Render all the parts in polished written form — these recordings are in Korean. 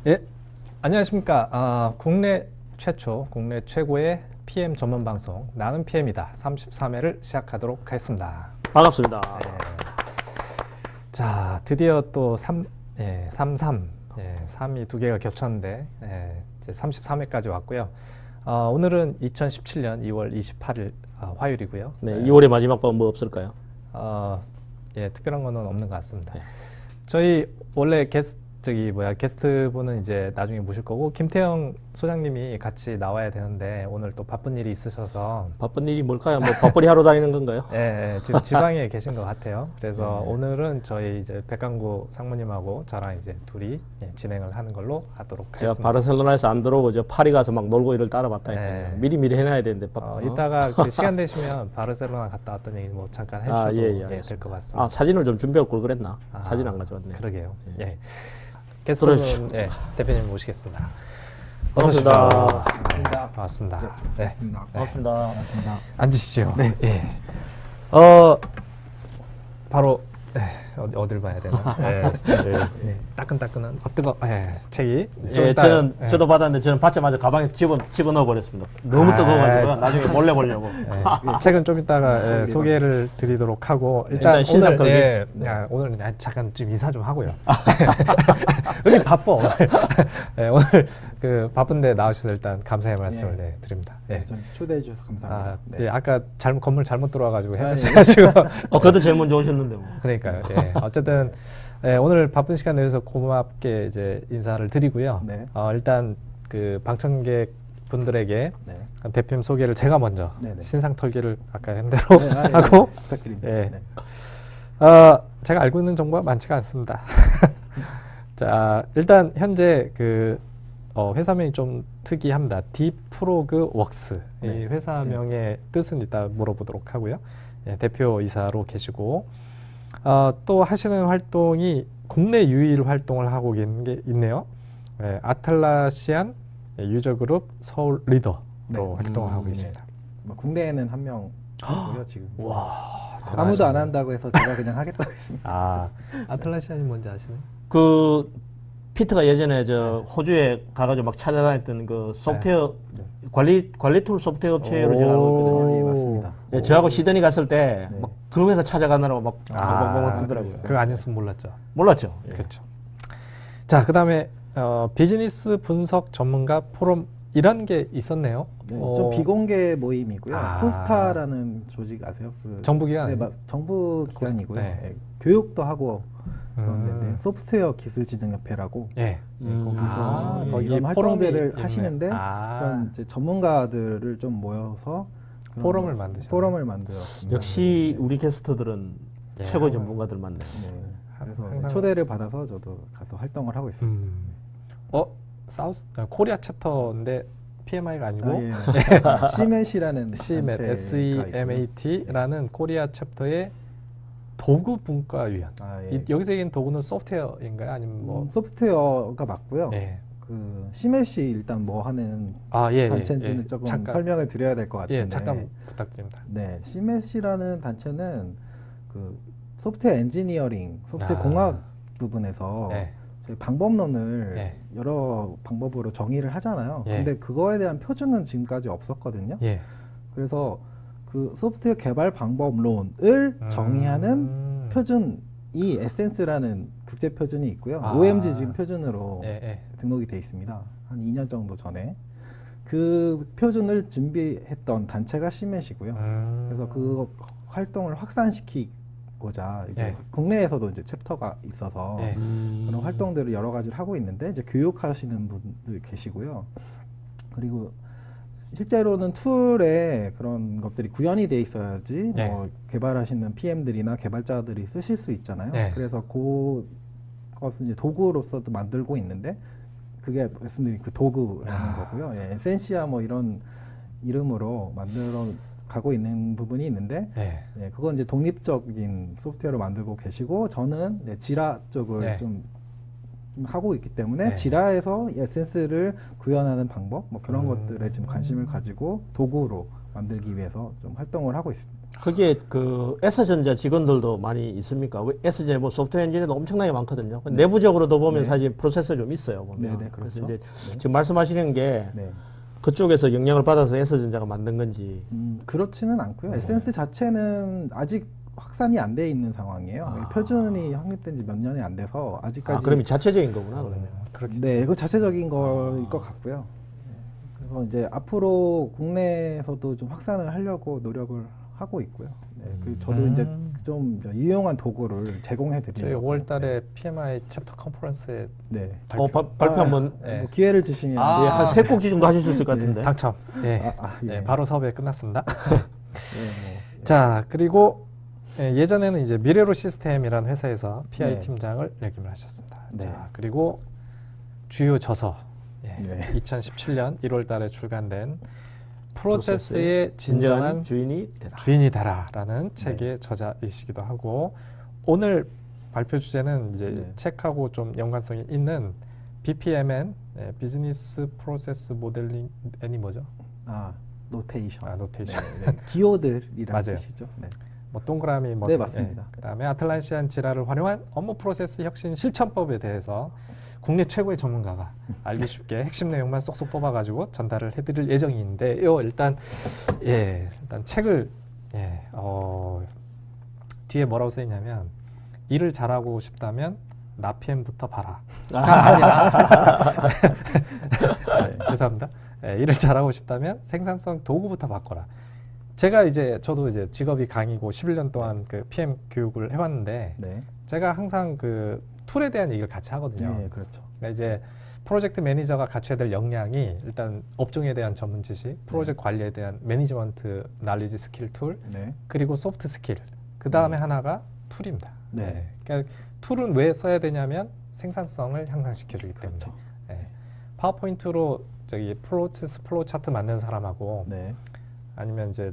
예, 안녕하십니까. 국내 최초, 국내 최고의 PM 전문 방송 나는 PM이다 33회를 시작하도록 하겠습니다. 반갑습니다. 자, 드디어 또 33, 3이 두 개가 겹쳤는데 이제 33회까지 왔고요. 오늘은 2017년 2월 28일 화요일이고요. 네, 2월의 마지막 밤 뭐 없을까요? 특별한 거는 없는 것 같습니다. 네. 저희 원래 게스트 분은 이제 나중에 모실 거고, 김태형 소장님이 같이 나와야 되는데 오늘 또 바쁜 일이 있으셔서. 바쁜 일이 뭘까요? 뭐 밥벌이 하러 다니는 건가요? 지금 지방에 계신 것 같아요. 그래서 네. 오늘은 저희 이제 백강구 상무님하고 저랑 이제 둘이 진행을 하는 걸로 하도록 제가 하겠습니다. 바르셀로나에서 안 들어오고 저 파리 가서 막 놀고 이를 따라봤다니까요. 미리 해놔야 되는데. 이따가 그 시간 되시면 바르셀로나 갔다 왔던 얘기 뭐 잠깐 해주셔도 될 것 같습니다. 사진을 좀 준비할 걸 그랬나? 사진 안 가져왔네. 그러게요. 예. 게스트분 대표님 모시겠습니다. 반갑습니다. 반갑습니다. 네. 반갑습니다. 앉으시죠. 네. 바로 어딜 봐야 되나? 따끈따끈한 뜨거. 책이. 저도 받았는데 저는 받자마자 가방에 집어넣어 버렸습니다. 너무 뜨거워가지고요. 나중에 몰래 보려고. 책은 좀 이따가 소개를 드리도록 하고 일단 신상 털기. 오늘 잠깐 좀 인사 좀 하고요. 여기 바빠 오늘. 오늘 그 바쁜데 나오셔서 일단 감사의 말씀을 드립니다. 초대해 주셔서 감사합니다. 아까 건물 잘못 들어와가지고 헤매셔가지고. 그래도 제일 먼저 오셨는데 뭐. 그러니까요. 어쨌든 오늘 바쁜 시간 내서 고맙게 이제 인사를 드리고요. 일단 그 방청객 분들에게 대표님 소개를 제가 먼저 신상 털기를 아까 한 대로 하고 부탁드립니다. 제가 알고 있는 정보가 많지가 않습니다. 자, 일단 현재 그 회사명이 좀 특이합니다. 디프로그 웍스. 이 회사명의 뜻은 이따 물어보도록 하고요. 대표이사로 계시고 또 하시는 활동이 국내 유일 활동을 하고 있는 게 있네요. 아틀라시안 유저그룹 서울 리더로 활동을 하고 계십니다. 국내에는 한 명 있고요 지금. 와, 아무도 안 한다고 해서 제가 그냥 하겠다고 했습니다. 아틀라시안이 뭔지 아시나요? 그 피트가 예전에 저 호주에 가가지고 막 찾아다녔던 그 소프트웨어 관리 툴 소프트웨어 업체로 제가 알고 있거든요. 맞습니다. 저하고 시드니 갔을 때 막 그 회사 찾아가느라고 막 방방방 뜨더라고요. 그거 아니었으면 몰랐죠. 몰랐죠. 그렇죠. 자, 그다음에 비즈니스 분석 전문가 포럼 이런 게 있었네요. 좀 비공개 모임이고요. 코스파라는 조직 아세요? 정부기관? 정부 기관이고요. 교육도 하고 그런데 소프트웨어 기술진흥협회라고 거기서 이런 활동들을 하시는데 그런 이제 전문가들을 좀 모여서 포럼을 만들었습니다. 역시 우리 게스트들은 최고의 전문가들 많네요. 그래서 초대를 받아서 저도 가서 활동을 하고 있습니다. 코리아 챕터인데 PMI가 아니고 CMAT라는 SEMAT라는 코리아 챕터의 도구분과위원. 여기서 얘기하는 도구는 소프트웨어인가요? 아니면 뭐 소프트웨어가 맞고요. 그 CMAT 일단 뭐 하는 단체인지는 조금 설명을 드려야 될 것 같은데. 잠깐 부탁드립니다. CMAT라는 단체는 그 소프트웨어 엔지니어링, 소프트웨어 공학 부분에서 저희 방법론을 여러 방법으로 정의를 하잖아요. 근데 그거에 대한 표준은 지금까지 없었거든요. 그래서 그 소프트웨어 개발 방법론을 정의하는 표준이 에센스라는 국제 표준이 있고요. OMG 지금 표준으로 등록이 돼 있습니다. 한 2년 정도 전에 그 표준을 준비했던 단체가 CMAT이고요. 그래서 그 활동을 확산시키고자 이제 국내에서도 이제 챕터가 있어서 그런 활동들을 여러 가지를 하고 있는데 이제 교육하시는 분들 계시고요. 그리고 실제로는 툴에 그런 것들이 구현이 돼 있어야지 뭐 개발하시는 PM들이나 개발자들이 쓰실 수 있잖아요. 그래서 그것은 이제 도구로서도 만들고 있는데 그게 말씀드린 그 도구라는 거고요. 에센시아 뭐 이런 이름으로 만들어 가고 있는 부분이 있는데 그건 이제 독립적인 소프트웨어로 만들고 계시고 저는 지라 쪽을 좀 하고 있기 때문에 지라에서 에센스를 구현하는 방법 뭐 그런 것들에 지금 관심을 가지고 도구로 만들기 위해서 좀 활동을 하고 있습니다. 거기에 그 S전자 직원들도 많이 있습니까? S전자 뭐 소프트웨어 엔지니어도 엄청나게 많거든요. 내부적으로도 보면 사실 프로세서 좀 있어요. 보면. 네, 그렇죠. 그래서 이제 지금 말씀하시는 게 그쪽에서 영향을 받아서 S전자가 만든 건지. 그렇지는 않고요. SNS 자체는 아직 확산이 안 돼 있는 상황이에요. 표준이 확립된 지 몇 년이 안 돼서 아직까지. 그럼 자체적인 거구나, 그러면. 네, 이거 자체적인 거일 것 같고요. 그래서 이제 앞으로 국내에서도 좀 확산을 하려고 노력을 하고 있고요. 저도 이제 좀 유용한 도구를 제공해 드리려고. 저희 5월달에 PMI 챕터 컨퍼런스에 발표 한번 뭐 기회를 주시면 한 3꼭지 정도 하실 수 있을 것 같은데. 당첨. 예. 바로 섭외 끝났습니다. 자, 그리고 예전에는 이제 미래로 시스템이라는 회사에서 PI 팀장을 역임을 하셨습니다. 자, 그리고 주요 저서 2017년 1월달에 출간된 프로세스의 진정한 주인이 되라라는 책의 저자이시기도 하고, 오늘 발표 주제는 이제 책하고 좀 연관성이 있는 BPMN, 비즈니스 프로세스 모델링, N이 뭐죠? 노테이션. 노테이션. 기호들이라는 뜻이죠. 뭐 동그라미 뭐 맞습니다. 그다음에 아틀란시안 지라를 활용한 업무 프로세스 혁신 실천법에 대해서 국내 최고의 전문가가 알기 쉽게 핵심 내용만 쏙쏙 뽑아가지고 전달을 해드릴 예정인데요. 일단 책을 뒤에 뭐라고 써있냐면, 일을 잘하고 싶다면 나PM부터 봐라. 죄송합니다. 일을 잘하고 싶다면 생산성 도구부터 바꿔라. 저도 이제 직업이 강의고 11년 동안 그 PM 교육을 해왔는데, 제가 항상 그 툴에 대한 얘기를 같이 하거든요. 그렇죠. 그러니까 이제 프로젝트 매니저가 갖춰야 될 역량이 일단 업종에 대한 전문 지식, 프로젝트 관리에 대한 매니지먼트 날리지 스킬 툴, 그리고 소프트 스킬. 그 다음에 하나가 툴입니다. 그러니까 툴은 왜 써야 되냐면 생산성을 향상시켜주기 때문에. 그렇죠. 파워포인트로 저기 프로세스 플로우 차트 만든 사람하고 아니면 이제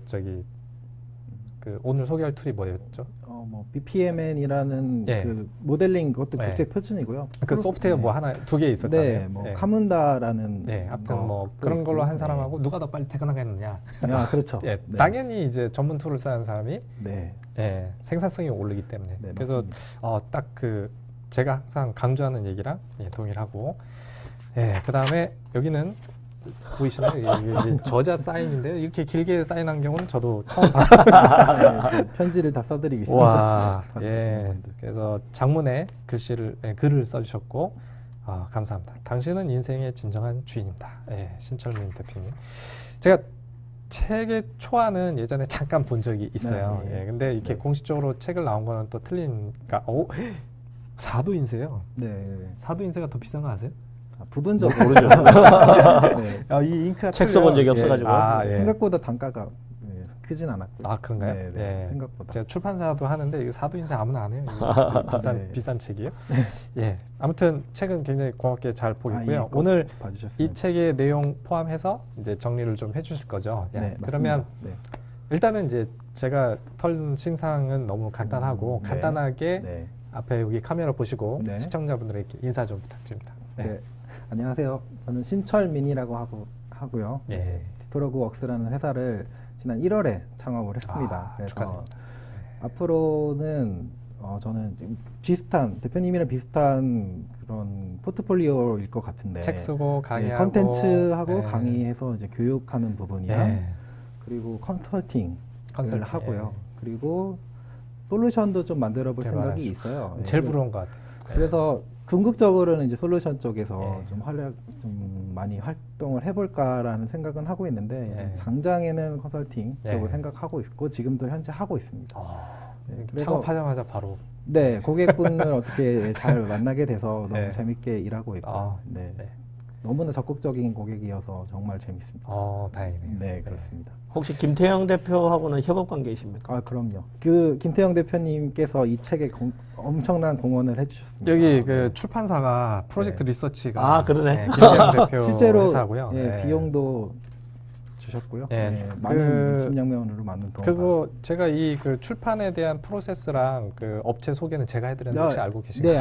그 오늘 소개할 툴이 뭐였죠? 뭐 BPMN이라는 그 모델링, 그것도 국제 표준이고요. 그 소프트웨어 뭐 하나 2개 있었잖아요. 뭐 카문다라는. 아무튼 뭐 그런 걸로 한 사람하고 누가 더 빨리 퇴근하겠느냐. 그렇죠. 당연히 이제 전문 툴을 쓰는 사람이 생산성이 오르기 때문에. 그래서 딱 그 제가 항상 강조하는 얘기랑 동일하고. 그 다음에 여기는 보이시나요? 이게 저자 사인인데요. 이렇게 길게 사인한 경우는 저도 처음 봤어요. 편지를 다 써드리겠습니다. 와, 그래서 장문에 글을 써주셨고, 감사합니다. 당신은 인생의 진정한 주인입니다. 신철민 대표님. 제가 책의 초안은 예전에 잠깐 본 적이 있어요. 근데 이렇게 공식적으로 책을 나온 거는 또 틀리니까. 사도인쇄요. 사도인쇄가 더 비싼 거 아세요? 부분적으로 모르죠. 이 잉크가 책 써본 적이 없어가지고 생각보다 단가가 크진 않았고요. 그런가요? 생각보다. 제가 출판사도 하는데 이거 사도인쇄 아무나 안 해요. 비싼 책이에요. 아무튼 책은 굉장히 고맙게 잘 보겠고요. 오늘 이 책의 내용 포함해서 이제 정리를 좀 해주실 거죠. 그러면 일단은 이제 제가 털 신상은 너무 간단하고 간단하게 앞에 여기 카메라 보시고 시청자분들에게 인사 좀 부탁드립니다. 안녕하세요. 저는 신철민이라고 하고요. 디프로그웍스라는 회사를 지난 1월에 창업을 했습니다. 그래서 앞으로는 저는 대표님이랑 비슷한 그런 포트폴리오일 것 같은데, 책 쓰고 강의하고 컨텐츠하고 강의해서 이제 교육하는 부분이랑 그리고 컨설팅을 하고요. 그리고 솔루션도 좀 만들어 볼 생각이 있어요. 제일 부러운 것 같아요. 그래서 궁극적으로는 이제 솔루션 쪽에서 좀 많이 활동을 해볼까라는 생각은 하고 있는데, 당장에는 컨설팅 쪽을 생각하고 있고 지금도 현재 하고 있습니다. 창업하자마자 바로 고객분을 어떻게 잘 만나게 돼서 너무 재밌게 일하고 있고, 너무나 적극적인 고객이어서 정말 재밌습니다. 다행이네요. 그렇습니다. 혹시 김태형 대표하고는 협업 관계이십니까? 그럼요. 그 김태형 대표님께서 이 책에 엄청난 공헌을 해주셨습니다. 여기 그 출판사가 프로젝트 리서치가 그러네. 김태형 대표 실제로 회사고요. 비용도 주셨고요. 예, 네, 많은 심양면으로 만든 도움. 그거 제가 이 그 출판에 대한 프로세스랑 그 업체 소개는 제가 해드렸는데 혹시 알고 계신가요? 네,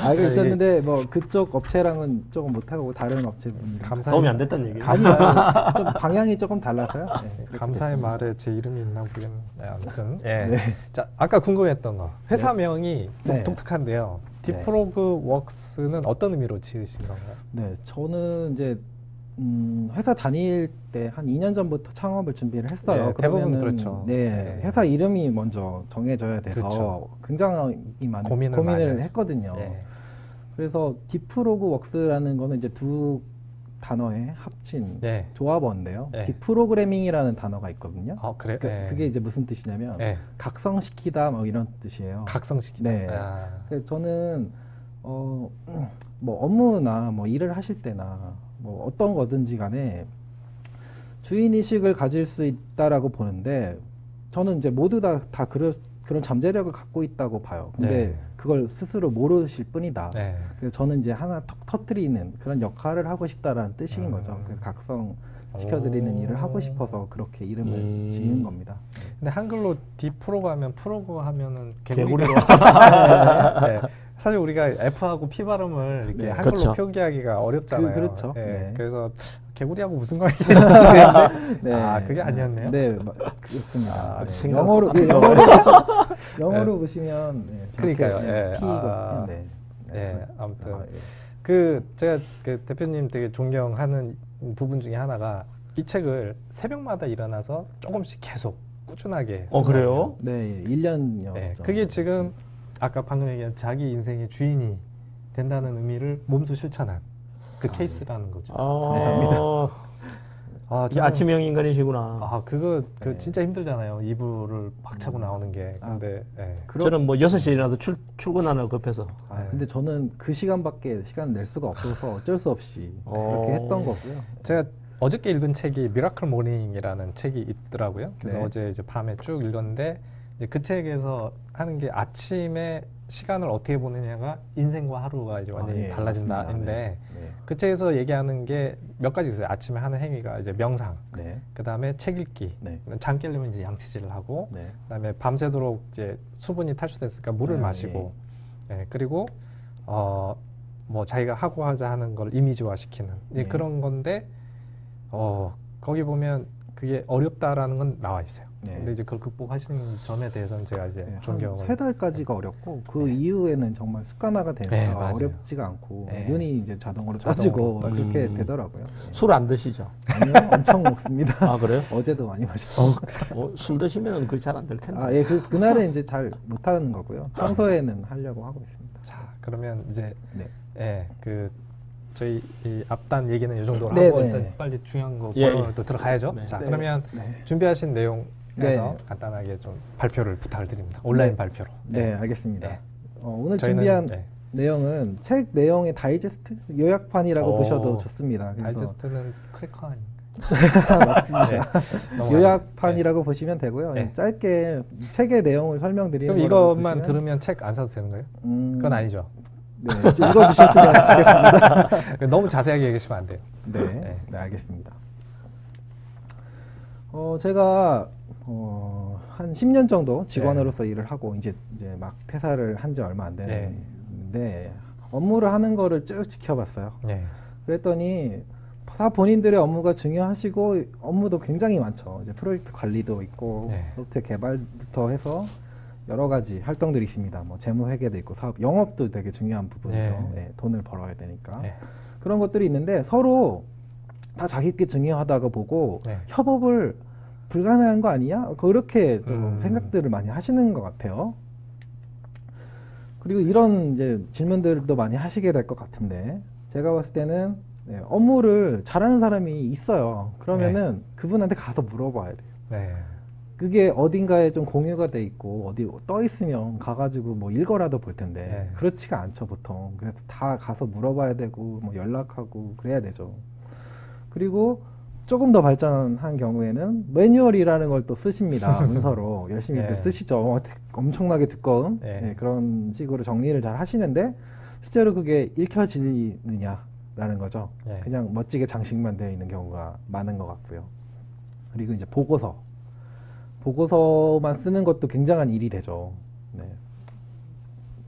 알고 있었는데 뭐 그쪽 업체랑은 조금 못하고 다른 업체분이랑 도움이 안 됐다는 얘기예요. 좀 방향이 조금 달라서요. 네, 감사의 말에 제 이름이 있나 모르겠는데 아무튼 자 아까 궁금했던 거 회사명이 좀 독특한데요. 디프로그 웍스는 어떤 의미로 지으신 건가요? 네, 저는 이제 회사 다닐 때 한 2년 전부터 창업을 준비를 했어요. 대부분 그렇죠. 회사 이름이 먼저 정해져야 돼서 그렇죠. 굉장히 많은 고민을 했거든요. 그래서 디프로그 웍스라는 거는 이제 두 단어의 합친 조합어인데요. 디프로그래밍이라는 단어가 있거든요. 그래? 그게 이제 무슨 뜻이냐면 각성시키다 뭐 이런 뜻이에요. 각성시키다. 그래서 저는 뭐 업무나 뭐 일을 하실 때나 뭐 어떤 거든지 간에 주인의식을 가질 수 있다라고 보는데 저는 이제 모두 다 그런 잠재력을 갖고 있다고 봐요. 근데 그걸 스스로 모르실 뿐이다. 그래서 저는 이제 하나 턱 터뜨리는 그런 역할을 하고 싶다라는 뜻인 거죠. 각성 시켜드리는 일을 하고 싶어서 그렇게 이름을 지은 겁니다. 근데 한글로 디프로그 하면 프로그 하면은 개구리로. 사실 우리가 F하고 P 발음을 이렇게 한글로 그렇죠. 표기하기가 어렵잖아요. 그렇죠. 그래서 개구리하고 무슨 관계인지 지금 그게 아니었네요. 네, 그렇습니다. 영어로 보시면 그러니까요. P거든요. 아무튼 제가 그 대표님 되게 존경하는 부분 중에 하나가 이 책을 새벽마다 일어나서 조금씩 계속 꾸준하게 그래요? 네, 1년여. 그게 지금 아까 방금 얘기한 자기 인생의 주인이 된다는 의미를 몸소 실천한 그 케이스라는 거죠. 감사합니다. 아침형 인간이시구나. 그거 진짜 힘들잖아요. 이불을 박 차고 나오는 게. 근데 저는 뭐 6시에 일어나서 출근하는 급해서. 근데 저는 그 시간밖에 시간을 낼 수가 없어서 어쩔 수 없이 그렇게 했던 거고요. 제가 어저께 읽은 책이 미라클 모닝이라는 책이 있더라고요. 그래서 어제 이제 밤에 쭉 읽었는데 그 책에서 하는 게 아침에 시간을 어떻게 보느냐가 인생과 하루가 이제 완전히 달라진다인데 그 책에서 얘기하는 게 몇 가지 있어요. 아침에 하는 행위가 이제 명상, 그 다음에 책 읽기, 잠 깨려면 이제 양치질을 하고, 그 다음에 밤새도록 이제 수분이 탈수됐으니까 물을 마시고, 그리고 뭐 자기가 하고 하자 하는 걸 이미지화 시키는 그런 건데 거기 보면 그게 어렵다라는 건 나와 있어요. 근데 이제 그걸 극복하시는 점에 대해서는 제가 이제 존경을. 3달까지가 어렵고 그 이후에는 정말 습관화가 되면서 어렵지가 않고 눈이 이제 자동으로 떠지고 그렇게 되더라고요. 술 안 드시죠? 아니요, 엄청 먹습니다. 그래요? 어제도 많이 마셨어요. 술 드시면 그게 잘 안 될 텐데. 그날은 이제 잘 못하는 거고요. 평소에는 하려고 하고 있습니다. 자, 그러면 이제 저희 이 앞단 얘기는 이 정도로 하고 일단 빨리 중요한 거 또 들어가야죠. 자, 그러면 준비하신 내용에서 간단하게 좀 발표를 부탁을 드립니다. 온라인 발표로. 네, 알겠습니다. 오늘 준비한 내용은 책 내용의 다이제스트? 요약판이라고 보셔도 좋습니다. 다이제스트는 크래커 아닌가요? 맞습니다. 요약판이라고 보시면 되고요. 짧게 책의 내용을 설명드리는 그럼 이것만 들으면 책 안 사도 되는 거예요? 그건 아니죠. 네, 읽어주셨으면 좋겠습니다. 너무 자세하게 얘기하시면 안 돼요. 네, 알겠습니다. 제가 한 10년 정도 직원으로서 일을 하고 이제 막 퇴사를 한 지 얼마 안 됐는데 업무를 하는 거를 쭉 지켜봤어요. 그랬더니 다 본인들의 업무가 중요하시고 업무도 굉장히 많죠. 이제 프로젝트 관리도 있고 소프트웨어 개발부터 해서 여러 가지 활동들이 있습니다. 뭐 재무 회계도 있고 사업 영업도 되게 중요한 부분이죠. 돈을 벌어야 되니까 그런 것들이 있는데 서로 다 자기께 중요하다고 보고 협업을 불가능한 거 아니야? 그렇게 좀 생각들을 많이 하시는 것 같아요. 그리고 이런 이제 질문들도 많이 하시게 될 것 같은데 제가 봤을 때는 업무를 잘하는 사람이 있어요. 그러면은 그분한테 가서 물어봐야 돼요. 그게 어딘가에 좀 공유가 돼 있고 어디 떠 있으면 가가지고 뭐 읽어라도 볼 텐데 그렇지가 않죠 보통. 그래서 다 가서 물어봐야 되고 뭐 연락하고 그래야 되죠. 그리고 조금 더 발전한 경우에는 매뉴얼이라는 걸 또 쓰십니다. 문서로 열심히 쓰시죠. 엄청나게 두꺼운 그런 식으로 정리를 잘 하시는데 실제로 그게 읽혀지느냐 라는 거죠. 예. 그냥 멋지게 장식만 되어 있는 경우가 많은 것 같고요. 그리고 이제 보고서만 쓰는 것도 굉장한 일이 되죠. 네.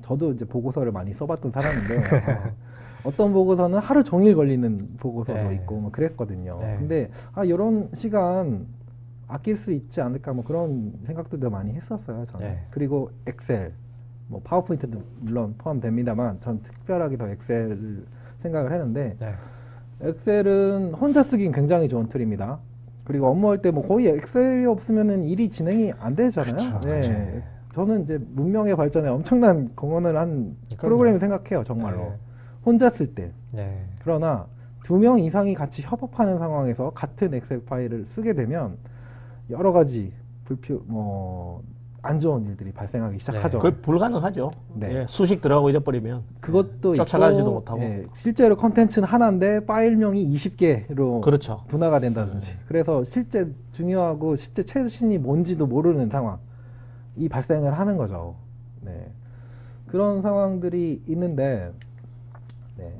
저도 이제 보고서를 많이 써봤던 사람인데 어떤 보고서는 하루 종일 걸리는 보고서도 네. 있고 뭐 그랬거든요. 네. 근데 이런 시간 아낄 수 있지 않을까 뭐 그런 생각들도 많이 했었어요. 저는. 네. 그리고 엑셀, 뭐 파워포인트도 물론 포함됩니다만 전 특별하게 더 엑셀을 생각을 했는데 네. 엑셀은 혼자 쓰긴 굉장히 좋은 툴입니다. 그리고 업무할 때 뭐 거의 엑셀이 없으면은 일이 진행이 안 되잖아요. 그쵸, 네. 그쵸. 저는 이제 문명의 발전에 엄청난 공헌을 한 프로그램을 생각해요, 정말로. 네. 혼자 쓸 때. 네. 그러나 2명 이상이 같이 협업하는 상황에서 같은 엑셀 파일을 쓰게 되면 여러 가지 안 좋은 일들이 발생하기 시작하죠. 그걸 불가능하죠. 네. 예, 수식 들어가고 이래버리면 그것도 쫓아가지도 있고, 못하고. 예, 실제로 컨텐츠는 하나인데 파일명이 20개로 그렇죠. 분화가 된다든지. 그래서 실제 중요하고 실제 최신이 뭔지도 모르는 상황이 발생을 하는 거죠. 네. 그런 상황들이 있는데, 네.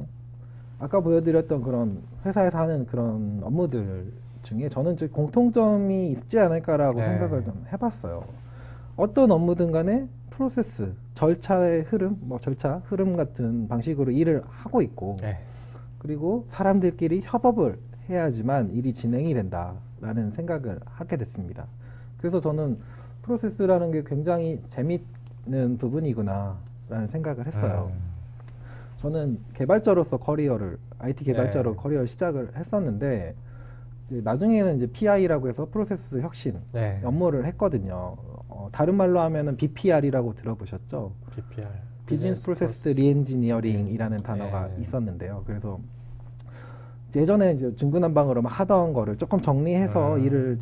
아까 보여드렸던 그런 회사에서 하는 그런 업무들 중에 저는 좀 공통점이 있지 않을까라고 네. 생각을 좀 해봤어요. 어떤 업무든 간에 프로세스, 절차의 흐름, 절차, 흐름 같은 방식으로 일을 하고 있고, 네. 그리고 사람들끼리 협업을 해야지만 일이 진행이 된다라는 생각을 하게 됐습니다. 그래서 저는 프로세스라는 게 굉장히 재밌는 부분이구나라는 생각을 했어요. 저는 개발자로서 IT 개발자로 네. 커리어를 시작을 했었는데, 이제 나중에는 이제 PI라고 해서 프로세스 혁신 네. 업무를 했거든요. 다른 말로 하면은 BPR이라고 들어보셨죠? BPR. 비즈니스 프로세스 리엔지니어링이라는 단어가 네. 있었는데요. 그래서 예전에 이제 중구난방으로 하던 거를 조금 정리해서 일을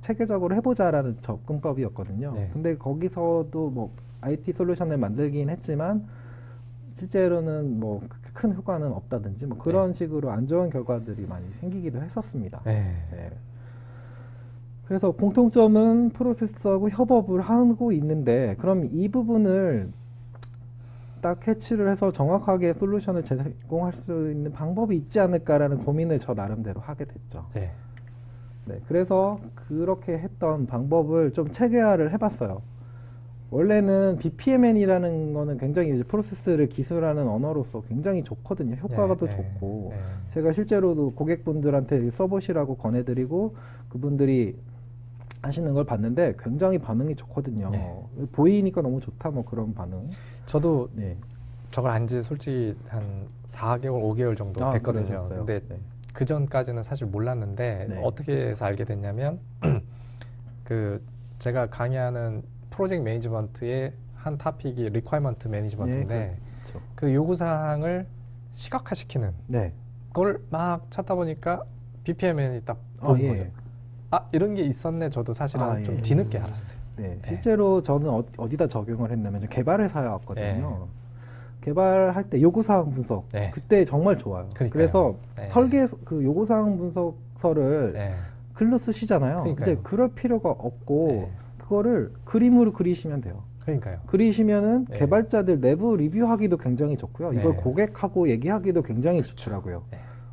체계적으로 해보자라는 접근법이었거든요. 네. 근데 거기서도 뭐 IT 솔루션을 만들긴 했지만 실제로는 뭐 큰 효과는 없다든지 뭐 그런 식으로 안 좋은 결과들이 많이 생기기도 했었습니다. 네. 네. 그래서 공통점은 프로세스하고 협업을 하고 있는데, 그럼 이 부분을 딱 캐치를 해서 정확하게 솔루션을 제공할 수 있는 방법이 있지 않을까라는 고민을 저 나름대로 하게 됐죠. 네. 네, 그래서 그렇게 했던 방법을 좀 체계화를 해봤어요. 원래는 BPMN이라는 거는 굉장히 이제 프로세스를 기술하는 언어로서 굉장히 좋거든요. 효과가 더 좋고. 제가 실제로도 고객분들한테 써보시라고 권해드리고 그분들이 하시는 걸 봤는데 굉장히 반응이 좋거든요. 보이니까 너무 좋다 뭐 그런 반응. 저도 저걸 안지 솔직히 한 4개월, 5개월 정도 됐거든요. 그러셨어요. 근데 그 전까지는 사실 몰랐는데 어떻게 해서 알게 됐냐면 제가 강의하는 프로젝트 매니지먼트의 한 토픽이 리퀘어먼트 매니지먼트인데 그 요구사항을 시각화시키는 걸 막 찾다 보니까 BPMN이 딱 보인 거죠. 이런 게 있었네. 저도 사실은 좀 뒤늦게 알았어요. 실제로 저는 어디다 적용을 했냐면 개발회사였거든요. 개발할 때 요구사항 분석 그때 정말 좋아요. 그래서 설계 그 요구사항 분석서를 글로 쓰시잖아요. 이제 그럴 필요가 없고 그거를 그림으로 그리시면 돼요. 그러니까요. 그리시면은 개발자들 내부 리뷰하기도 굉장히 좋고요. 이걸 고객하고 얘기하기도 굉장히 좋더라고요.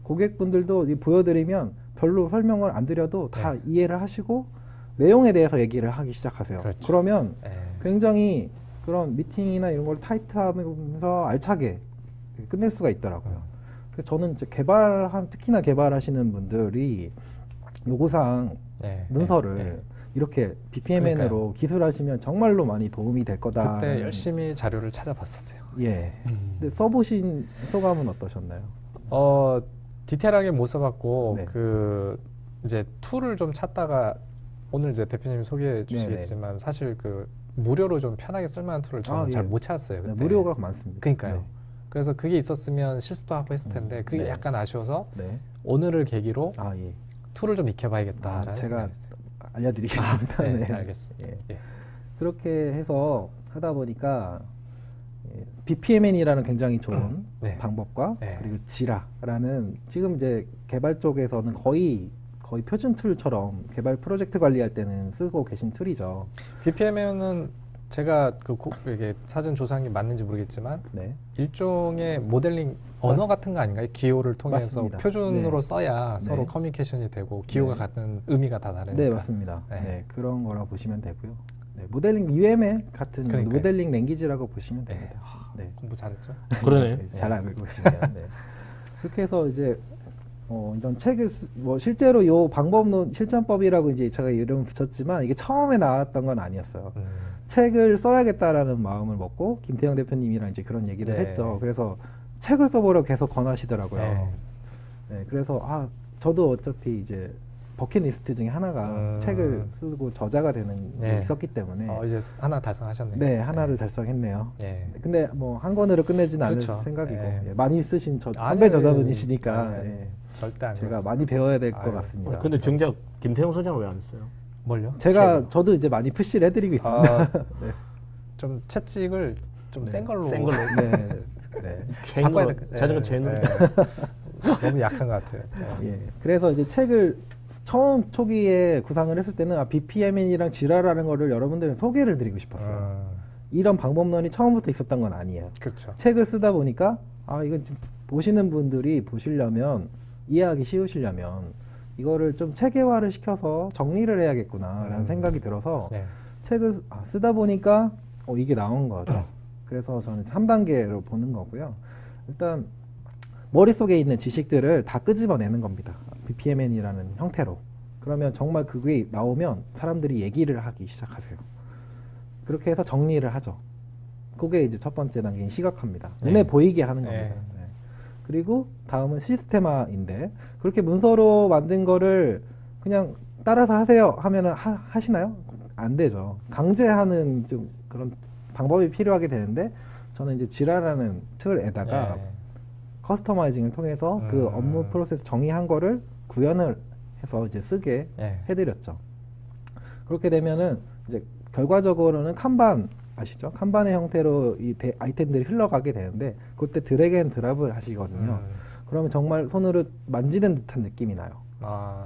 고객분들도 보여드리면 별로 설명을 안 드려도 다 이해를 하시고 내용에 대해서 얘기를 하기 시작하세요. 그러면 굉장히 그런 미팅이나 이런 걸 타이트하면서 알차게 끝낼 수가 있더라고요. 그래서 저는 이제 특히나 개발하시는 분들이 요구사항 문서를 이렇게 BPMN으로 기술하시면 정말로 많이 도움이 될 거다. 그때 열심히 자료를 찾아봤었어요. 근데 써보신 소감은 어떠셨나요? 디테일하게 못 써봤고 이제 툴을 좀 찾다가 오늘 이제 대표님이 소개해 주시겠지만 사실 무료로 좀 편하게 쓸만한 툴을 저는 잘 못 찾았어요. 그때. 무료가 많습니다. 그러니까요. 그래서 그게 있었으면 실습도 하고 했을 텐데 그게 약간 아쉬워서 오늘을 계기로 툴을 좀 익혀봐야겠다라는 제가 알려드리겠습니다. 알겠습니다. 그렇게 해서 하다 보니까 BPMN이라는 굉장히 좋은 방법과 그리고 지라라는 지금 이제 개발 쪽에서는 거의 표준 툴처럼 개발 프로젝트 관리할 때는 쓰고 계신 툴이죠. BPMN은 제가 이게 사전 조사한 게 맞는지 모르겠지만 네. 일종의 모델링 언어 같은 거 아닌가요? 기호를 통해서 맞습니다. 표준으로 네. 써야 네. 서로 커뮤니케이션이 되고 기호가 네. 같은 의미가 다 다르니까. 네, 맞습니다. 네. 네, 그런 거라고 보시면 되고요. 네, 모델링 UML 같은 그러니까요. 모델링 랭귀지라고 보시면 네. 됩니다. 네. 공부 잘했죠? 그러네. 네, 잘 알고 계시네요. 네. 그렇게 해서 이제 이런 책을 뭐 실제로 요 방법론 실전법이라고 이제 제가 이름을 붙였지만 이게 처음에 나왔던 건 아니었어요. 책을 써야겠다라는 마음을 먹고 김태형 대표님이랑 이제 그런 얘기를 네. 했죠. 그래서 책을 써보라고 계속 권하시더라고요. 네. 네, 그래서 저도 어차피 이제 버킷리스트 중에 하나가 책을 쓰고 저자가 되는 게 있었기 때문에 이제 하나 달성하셨네요. 네, 하나를 달성했네요. 네. 근데 뭐 한 권으로 끝내지는 그렇죠. 않을 생각이고 네. 예, 많이 쓰신 선배 아니요, 저자분이시니까 네. 예, 절대 안 제가 그렇습니다. 많이 배워야 될 것 아유. 같습니다. 근데 정작 김태형 소장은 왜 안 써요? 뭘요? 제가 저도 이제 많이 푸시를 해드리고 있습니다. 네. 좀 채찍을 좀 센 걸로. 센 걸로. 네. 네. 체인으로, 자전거 체인으로. 너무 약한 것 같아요. 예. 그래서 이제 책을 처음 초기에 구상을 했을 때는 BPMN이랑 지라라는 거를 여러분들은 소개를 드리고 싶었어요. 이런 방법론이 처음부터 있었던 건 아니에요. 그렇죠. 책을 쓰다 보니까 이건 보시는 분들이 보시려면 이해하기 쉬우시려면 이거를 좀 체계화를 시켜서 정리를 해야겠구나라는 생각이 들어서 네. 책을 쓰다 보니까 이게 나온 거죠. 그래서 저는 3단계로 보는 거고요. 일단 머릿속에 있는 지식들을 다 끄집어내는 겁니다. BPMN이라는 형태로. 그러면 정말 그게 나오면 사람들이 얘기를 하기 시작하세요. 그렇게 해서 정리를 하죠. 그게 이제 첫 번째 단계인 시각화입니다. 눈에 보이게 하는 겁니다. 네. 그리고 다음은 시스테마인데 그렇게 문서로 만든 거를 그냥 따라서 하세요 하면은 하시나요? 안 되죠. 강제하는 좀 그런 방법이 필요하게 되는데 저는 이제 지라라는 툴에다가 커스터마이징을 통해서 그 업무 프로세스 정의한 거를 구현을 해서 이제 쓰게 해드렸죠. 그렇게 되면은 이제 결과적으로는 칸반 아시죠? 칸반의 형태로 이 아이템들이 흘러가게 되는데 그때 드래그 앤 드랍을 하시거든요. 그러면 정말 손으로 만지는 듯한 느낌이 나요.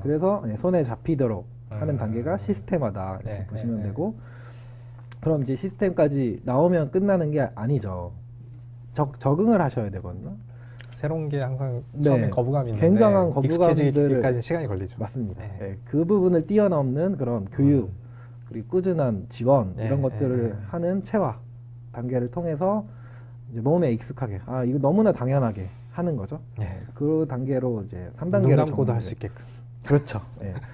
그래서 손에 잡히도록 하는 단계가 시스템화다 이렇게 보시면 되고 그럼 이제 시스템까지 나오면 끝나는 게 아니죠. 적응을 하셔야 되거든요. 새로운 게 항상 처음에 거부감이 있는데 굉장한 익숙해지기까지 시간이 걸리죠. 맞습니다. 네, 그 부분을 뛰어넘는 그런 교육 그리고 꾸준한 지원 이런 것들을 하는 체화 단계를 통해서 이제 몸에 익숙하게 이거 너무나 당연하게 하는 거죠. 그 단계로 이제 3단계로 눈 감고도 할 수 있게끔. 그렇죠.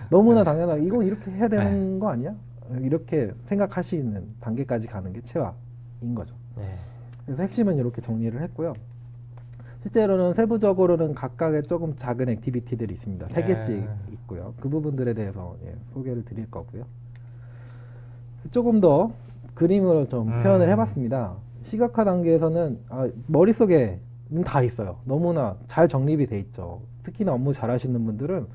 너무나 당연하게 이거 이렇게 해야 되는 거 아니야? 이렇게 생각하시는 단계까지 가는 게 체화인 거죠. 그래서 핵심은 이렇게 정리를 했고요. 실제로는 세부적으로는 각각의 조금 작은 액티비티들이 있습니다. 3개씩 있고요. 그 부분들에 대해서 소개를 드릴 거고요. 조금 더 그림으로 좀 표현을 해봤습니다. 시각화 단계에서는 머릿속에는 다 있어요. 너무나 잘 정립이 돼 있죠. 특히나 업무 잘 하시는 분들은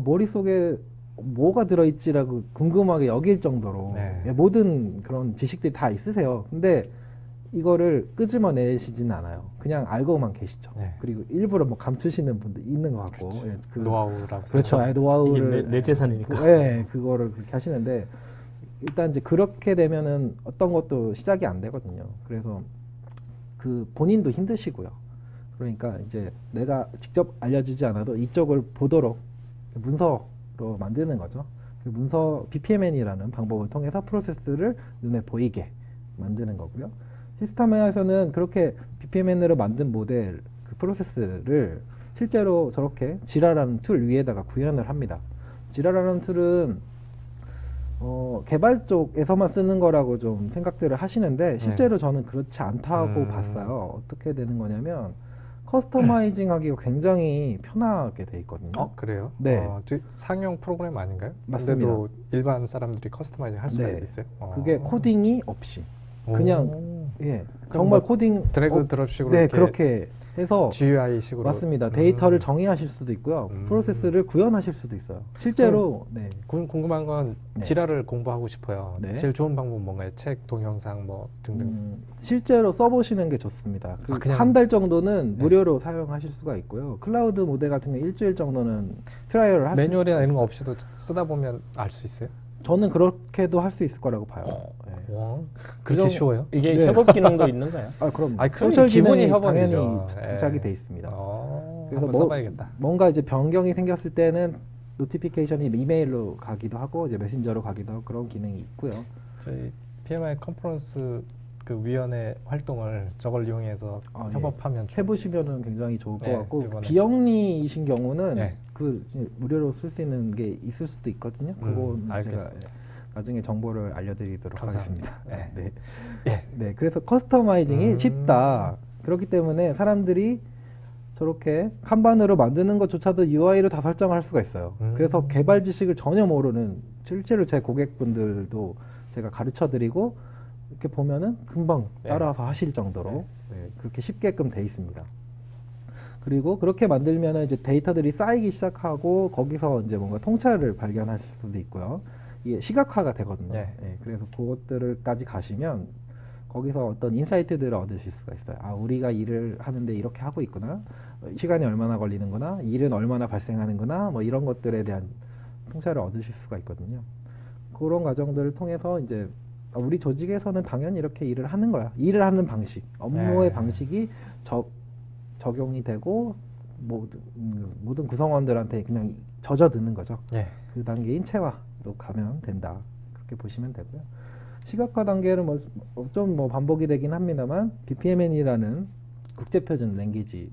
머릿속에 뭐가 들어있지라고 궁금하게 여길 정도로 모든 그런 지식들이 다 있으세요. 근데 이거를 끄집어내시지는 않아요. 그냥 알고만 계시죠. 그리고 일부러 뭐 감추시는 분도 있는 것 같고. 노하우라고. 그렇죠. 노하우를. 이게 내 재산이니까. 그거를 그렇게 하시는데 일단 이제 그렇게 되면은 어떤 것도 시작이 안 되거든요. 그래서 그 본인도 힘드시고요. 그러니까 이제 내가 직접 알려주지 않아도 이쪽을 보도록 문서로 만드는 거죠. 그 문서 BPMN이라는 방법을 통해서 프로세스를 눈에 보이게 만드는 거고요. 시스템에서는 그렇게 BPMN으로 만든 모델 그 프로세스를 실제로 저렇게 지라라는 툴 위에다가 구현을 합니다. 지라라는 툴은 개발 쪽에서만 쓰는 거라고 좀 생각들을 하시는데 실제로 저는 그렇지 않다고 봤어요. 어떻게 되는 거냐면 커스터마이징 하기가 굉장히 편하게 돼 있거든요. 그래요? 네. 상용 프로그램 아닌가요? 맞습니다. 근데도 일반 사람들이 커스터마이징 할 수가 있어요? 그게 코딩이 없이 그냥 정말 코딩 드래그 드롭식으로 그렇게 해서 GUI식으로 맞습니다. 데이터를 정의하실 수도 있고요. 프로세스를 구현하실 수도 있어요. 실제로 궁금한 건 지라를 공부하고 싶어요. 제일 좋은 방법은 뭔가요? 책, 동영상 뭐 등등. 실제로 써보시는 게 좋습니다. 한 달 정도는 무료로 사용하실 수가 있고요. 클라우드 모델 같은 경우 일주일 정도는 트라이얼을 하시면 매뉴얼이나 이런 거 없이도 쓰다 보면 알 수 있어요? 저는 그렇게도 할 수 있을 거라고 봐요. 네. 와, 그렇게 쉬워요? 이게 네. 협업 기능도 있는가요? 그럼 아니, 소셜 기본이 기능이 협업이죠. 당연히 예. 장착이 돼 있습니다. 그래서 한번 써봐야겠다. 뭔가 이제 변경이 생겼을 때는 노티피케이션이 이메일로 가기도 하고 이제 메신저로 가기도 하고 그런 기능이 있고요. 저희 PMI 컨퍼런스 그 위원회 활동을 저걸 이용해서 협업하면 해보시면은 굉장히 좋을 것 같고 이번에. 비영리이신 경우는 그 무료로 쓸 수 있는 게 있을 수도 있거든요. 그건 제가 나중에 정보를 알려드리도록 감사합니다. 하겠습니다. 네, 그래서 커스터마이징이 쉽다. 그렇기 때문에 사람들이 저렇게 kanban으로 만드는 것조차도 UI로 다 설정할 수가 있어요. 그래서 개발 지식을 전혀 모르는 실제로 제 고객분들도 제가 가르쳐드리고 이렇게 보면은 금방 따라서 하실 정도로 그렇게 쉽게끔 돼 있습니다. 그리고 그렇게 만들면은 이제 데이터들이 쌓이기 시작하고 거기서 이제 뭔가 통찰을 발견하실 수도 있고요. 이게 시각화가 되거든요. 그래서 그것들까지 가시면 거기서 어떤 인사이트들을 얻으실 수가 있어요. 아, 우리가 일을 하는데 이렇게 하고 있구나. 시간이 얼마나 걸리는구나. 일은 얼마나 발생하는구나. 뭐 이런 것들에 대한 통찰을 얻으실 수가 있거든요. 그런 과정들을 통해서 이제 우리 조직에서는 당연히 이렇게 일을 하는 거야. 일을 하는 방식, 업무의 방식이 적용이 되고 모든 구성원들한테 그냥 젖어드는 거죠. 그 단계인 체화로 가면 된다. 그렇게 보시면 되고요. 시각화 단계는 좀 반복이 되긴 합니다만 BPMN이라는 국제표준 랭귀지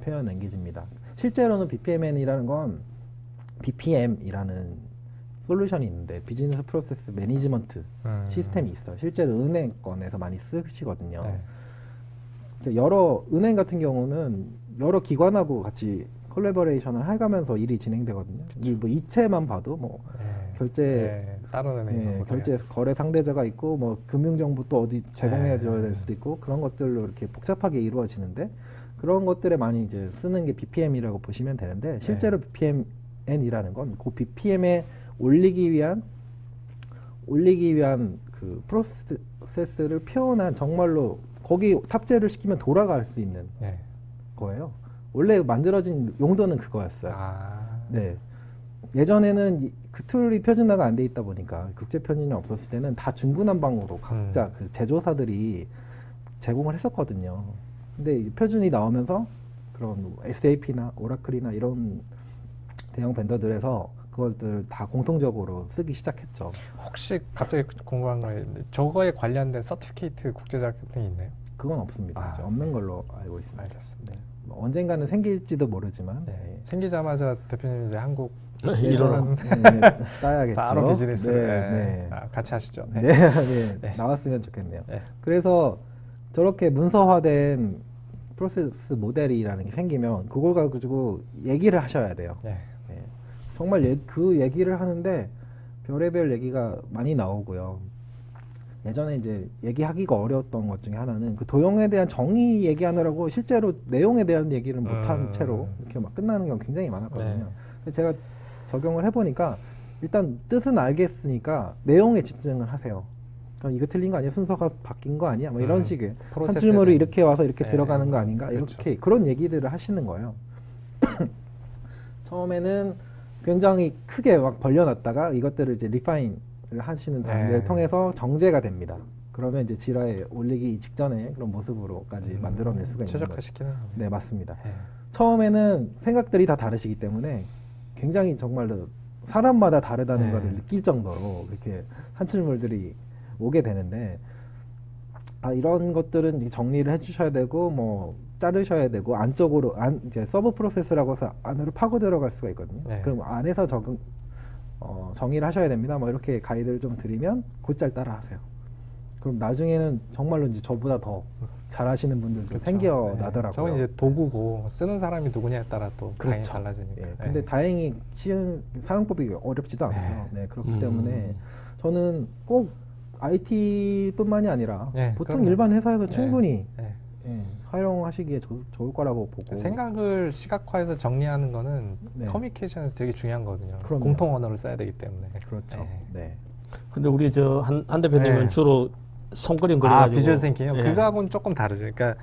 표현 랭귀지입니다. 실제로는 BPMN이라는 건 BPM이라는 솔루션이 있는데 비즈니스 프로세스 매니지먼트 시스템이 있어요. 실제로 은행권에서 많이 쓰시거든요. 여러 은행 같은 경우는 여러 기관하고 같이 콜라보레이션을 해가면서 일이 진행되거든요. 뭐 이체만 봐도 결제 다른 은행 결제 거래 상대자가 있고 뭐 금융 정보 또 어디 제공해 줘야 될 수도 있고 그런 것들로 이렇게 복잡하게 이루어지는데 그런 것들에 많이 이제 쓰는 게 BPM이라고 보시면 되는데 실제로 BPMN이라는 건 그 BPM에 올리기 위한 그 프로세스를 표현한 정말로 거기 탑재를 시키면 돌아갈 수 있는 거예요. 원래 만들어진 용도는 그거였어요. 네. 예전에는 그 툴이 표준화가 안 돼 있다 보니까 국제 표준이 없었을 때는 다 중구난방으로 각자 그 제조사들이 제공을 했었거든요. 근데 표준이 나오면서 그런 SAP나 오라클이나 이런 대형 벤더들에서 그것들 다 공통적으로 쓰기 시작했죠. 혹시 갑자기 궁금한 거 있는데 저거에 관련된 서티피케이트 국제자격증이 있나요? 그건 없습니다. 없는 걸로 알고 있습니다. 알겠습니다. 뭐 언젠가는 생길지도 모르지만 생기자마자 대표님 이제 한국 이런 따야겠죠. 바로 비즈니스를 같이 하시죠. 나왔으면 좋겠네요. 그래서 저렇게 문서화된 프로세스 모델이라는 게 생기면 그걸 가지고 얘기를 하셔야 돼요. 정말 그 얘기를 하는데 별의별 얘기가 많이 나오고요. 예전에 이제 얘기하기가 어려웠던 것 중에 하나는 그 도형에 대한 정의 얘기하느라고 실제로 내용에 대한 얘기를 못한 채로 이렇게 막 끝나는 경우 굉장히 많았거든요. 제가 적용을 해보니까 일단 뜻은 알겠으니까 내용에 집중을 하세요. 그럼 이거 틀린 거 아니야? 순서가 바뀐 거 아니야? 뭐 이런 식의 한 줄물이 이렇게 와서 이렇게 들어가는 거 아닌가? 이렇게 그런 얘기들을 하시는 거예요. 처음에는 굉장히 크게 막 벌려놨다가 이것들을 이제 리파인을 하시는 단계를 통해서 정제가 됩니다. 그러면 이제 지라에 올리기 직전에 그런 모습으로까지 만들어낼 수가 있는 거죠. 최적화시키는. 네, 맞습니다. 처음에는 생각들이 다 다르시기 때문에 굉장히 정말로 사람마다 다르다는 것을 느낄 정도로 이렇게 한출물들이 오게 되는데 이런 것들은 정리를 해주셔야 되고 뭐 자르셔야 되고 안쪽으로 이제 서브 프로세스라고 해서 안으로 파고 들어갈 수가 있거든요. 그럼 안에서 정의를 하셔야 됩니다. 뭐 이렇게 가이드를 좀 드리면 곧잘 따라하세요. 그럼 나중에는 정말로 이제 저보다 더 잘하시는 분들도 생겨나더라고요. 저건 이제 도구고 쓰는 사람이 누구냐에 따라 또 당연히 달라지니까. 근데 다행히 쉬운 사용법이 어렵지도 않아요. 그렇기 때문에 저는 꼭 IT뿐만이 아니라 보통 일반 회사에서 충분히 활용하시기에 좋을 거라고 보고 생각을 시각화해서 정리하는 거는 커뮤니케이션에서 되게 중요한 거거든요. 공통 언어를 써야 되기 때문에. 그렇죠. 근데 우리 한 대표님은 주로 손그림 그려가지고 비주얼 싱킹이요? 그거하고는 조금 다르죠. 그러니까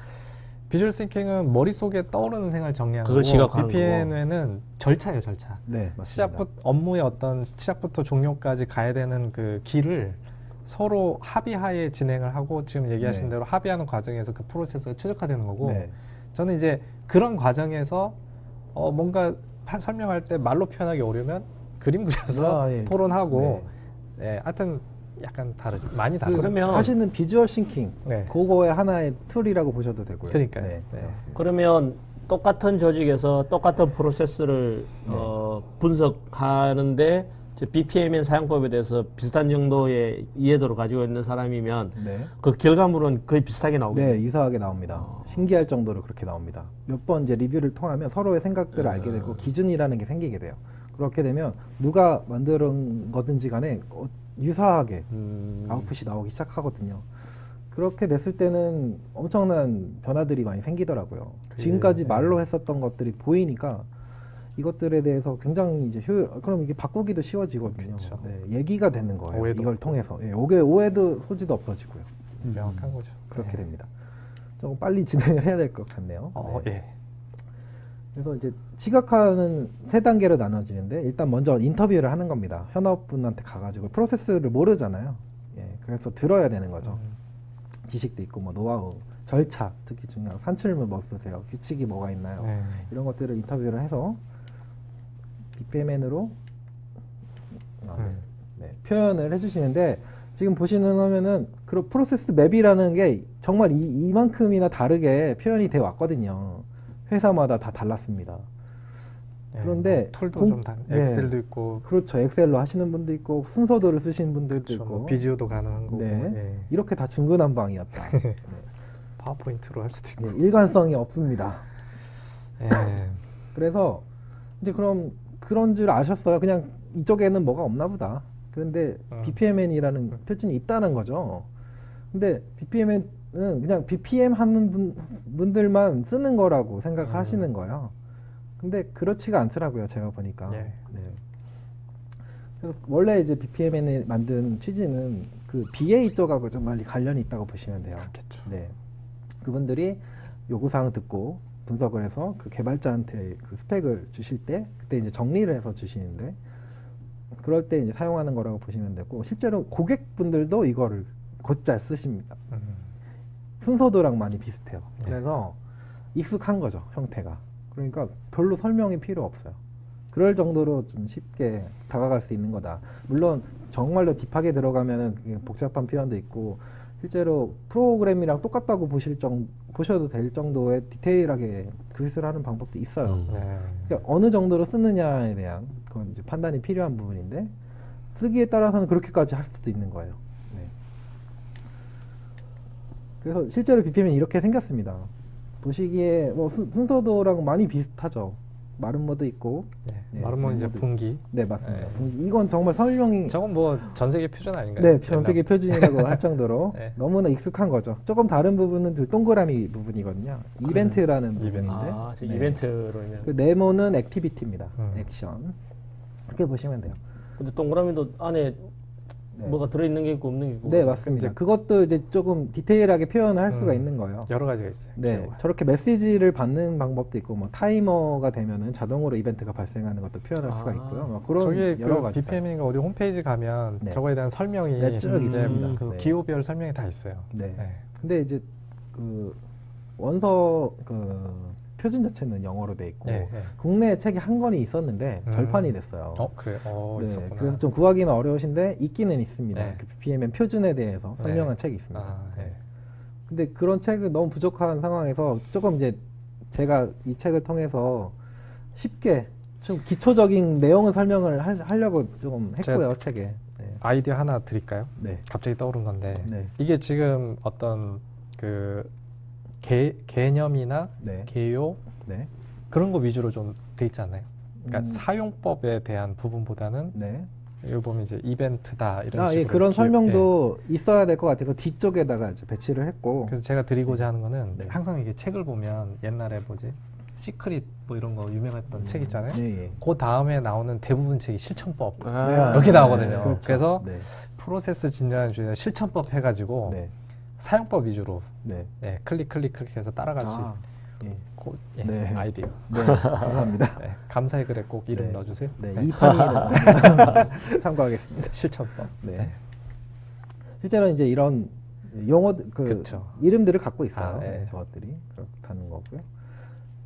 비주얼 싱킹은 머릿속에 떠오르는 생활 정리하는 그걸 거고 지각하는 BPMN은 절차예요, 절차. 네, 맞습니다. 시작부터 업무의 어떤 시작부터 종료까지 가야 되는 그 길을 서로 합의하에 진행을 하고 지금 얘기하신 네. 대로 합의하는 과정에서 그 프로세스가 최적화되는 거고 네. 저는 이제 그런 과정에서 뭔가 설명할 때 말로 표현하기 어려우면 그림 그려서 예. 토론하고 네, 하여튼 약간 다르죠. 많이 다르죠. 그러면 하시는 비주얼 싱킹 네. 그거의 하나의 툴이라고 보셔도 되고요. 그러니까요. 네. 네. 그러면 똑같은 조직에서 똑같은 프로세스를 분석하는데 BPMN 사용법에 대해서 비슷한 정도의 이해도를 가지고 있는 사람이면 네. 그 결과물은 거의 비슷하게 나오겠네요. 네, 유사하게 나옵니다. 신기할 정도로 그렇게 나옵니다. 몇 번 이제 리뷰를 통하면 서로의 생각들을 알게 되고 기준이라는 게 생기게 돼요. 그렇게 되면 누가 만든 거든지 간에 유사하게 아웃풋이 나오기 시작하거든요. 그렇게 됐을 때는 엄청난 변화들이 많이 생기더라고요. 지금까지 말로 했었던 것들이 보이니까 이것들에 대해서 굉장히 이제 그럼 이게 바꾸기도 쉬워지거든요. 네, 얘기가 되는 거예요. 이걸 없고. 통해서. 예, 오해도 소지도 없어지고요. 명확한 거죠. 그렇게 네. 됩니다. 조금 빨리 진행을 해야 될 것 같네요. 네. 예. 그래서 이제 지각하는 세 단계로 나눠지는데 일단 먼저 인터뷰를 하는 겁니다. 현업분한테 가가지고 프로세스를 모르잖아요. 예, 그래서 들어야 되는 거죠. 지식도 있고 뭐 노하우, 절차, 특히 중요한 산출물 뭐 쓰세요, 규칙이 뭐가 있나요? 네. 이런 것들을 인터뷰를 해서 BPMN으로 표현을 해주시는데 지금 보시는 화면은 그 프로세스 맵이라는 게 정말 이만큼이나 다르게 표현이 되어 왔거든요. 회사마다 다 달랐습니다. 네, 그런데 뭐 툴도 좀 엑셀도 있고 그렇죠. 엑셀로 하시는 분도 있고 순서도를 쓰시는 분들도 그렇죠. 있고 뭐 비디오도 가능한 거고 네. 예. 이렇게 다 중구난방이었다. 네. 파워포인트로 할 수도 있고 네, 일관성이 없습니다. 예. 그래서 이제 그럼 그런 줄 아셨어요. 그냥 이쪽에는 뭐가 없나 보다. 그런데 BPMN이라는 표준이 있다는 거죠. 근데 BPMN은 그냥 BPM 하는 분들만 쓰는 거라고 생각하시는 거예요. 근데 그렇지가 않더라고요. 제가 보니까. 네. 네. 그래서 원래 이제 BPMN을 만든 취지는 그 BA 쪽하고 좀 많이 관련이 있다고 보시면 돼요. 그렇겠죠. 네. 그분들이 요구사항을 듣고 분석을 해서 그 개발자한테 그 스펙을 주실 때 그때 이제 정리를 해서 주시는데 그럴 때 이제 사용하는 거라고 보시면 되고 실제로 고객분들도 이거를 곧잘 쓰십니다. 순서도랑 많이 비슷해요. 네. 그래서 익숙한 거죠, 형태가. 그러니까 별로 설명이 필요 없어요. 그럴 정도로 좀 쉽게 다가갈 수 있는 거다. 물론 정말로 딥하게 들어가면은 복잡한 표현도 있고 실제로 프로그램이랑 똑같다고 보셔도 될 정도의 디테일하게 그것을 하는 방법도 있어요. 네. 그러니까 어느 정도로 쓰느냐에 대한 그건 이제 판단이 필요한 부분인데 쓰기에 따라서는 그렇게까지 할 수도 있는 거예요. 네. 그래서 실제로 BPM이 이렇게 생겼습니다. 보시기에 뭐 순서도랑 많이 비슷하죠. 마름모도 있고. 네. 마름모는 이제 분기. 네, 맞습니다. 네. 분기. 이건 정말 설명이 저건 뭐 전 세계 표준 아닌가요? 네, 전 세계 표준이라고 할 정도로 네. 너무나 익숙한 거죠. 조금 다른 부분은 그 동그라미 부분이거든요. 이벤트라는 부분인데. 아, 이벤트로 있는. 그 네모는 액티비티입니다. 액션. 그렇게 보시면 돼요. 근데 동그라미도 안에 뭐가 들어있는 게 있고 없는 게 있고. 네, 맞습니다. 그것도 이제 조금 디테일하게 표현을 할 수가 있는 거예요. 여러 가지가 있어요. 네, 기호가. 저렇게 메시지를 받는 방법도 있고, 뭐 타이머가 되면은 자동으로 이벤트가 발생하는 것도 표현할 수가 있고요. 뭐 그런 저기 여러 그 가지. BPM인가 어디 홈페이지 가면 네. 저거에 대한 설명이 네, 쭉 있습니다. 그 네. 기호별 설명이 다 있어요. 네. 네. 근데 이제 그 원서 그 표준 자체는 영어로 돼 있고 네, 네. 국내에 책이 한 권이 있었는데 절판이 됐어요. 그래. 네, 있었구나. 그래서 좀 구하기는 어려우신데 있기는 있습니다. 네. 그 BPMN 표준에 대해서 설명한 책이 있습니다. 네. 근데 그런 책은 너무 부족한 상황에서 조금 이제 제가 이 책을 통해서 쉽게 좀 기초적인 내용을 설명을 하려고 조금 했고요, 책에. 네. 아이디어 하나 드릴까요? 네. 갑자기 떠오른 건데 네. 이게 지금 어떤 그 개념이나 네. 개요 네. 그런 거 위주로 좀 돼 있지 않나요? 그러니까 사용법에 대한 부분보다는 네. 여기 보면 이제 이벤트다 이런 식으로 예, 그런 설명도 예. 있어야 될 것 같아서 뒤쪽에다가 이제 배치를 했고. 그래서 제가 드리고자 하는 거는 네. 항상 이게 책을 보면 옛날에 뭐지 시크릿 뭐 이런 거 유명했던 책 있잖아요. 네, 그 다음에 나오는 대부분 책이 실천법 네. 여기 나오거든요. 그렇죠. 그래서 네. 프로세스 진단을 주제 실천법 해가지고 네. 사용법 위주로 네. 예, 클릭해서 따라갈 수 있는 예, 아이디어. 네, 감사합니다. 네, 감사의 글에 꼭 이름 넣어주세요. 네, 282로 참고하겠습니다. 실천법. 네. 실제로 이제 이런 용어 이름들을 갖고 있어요. 저것들이 그렇다는 거고요.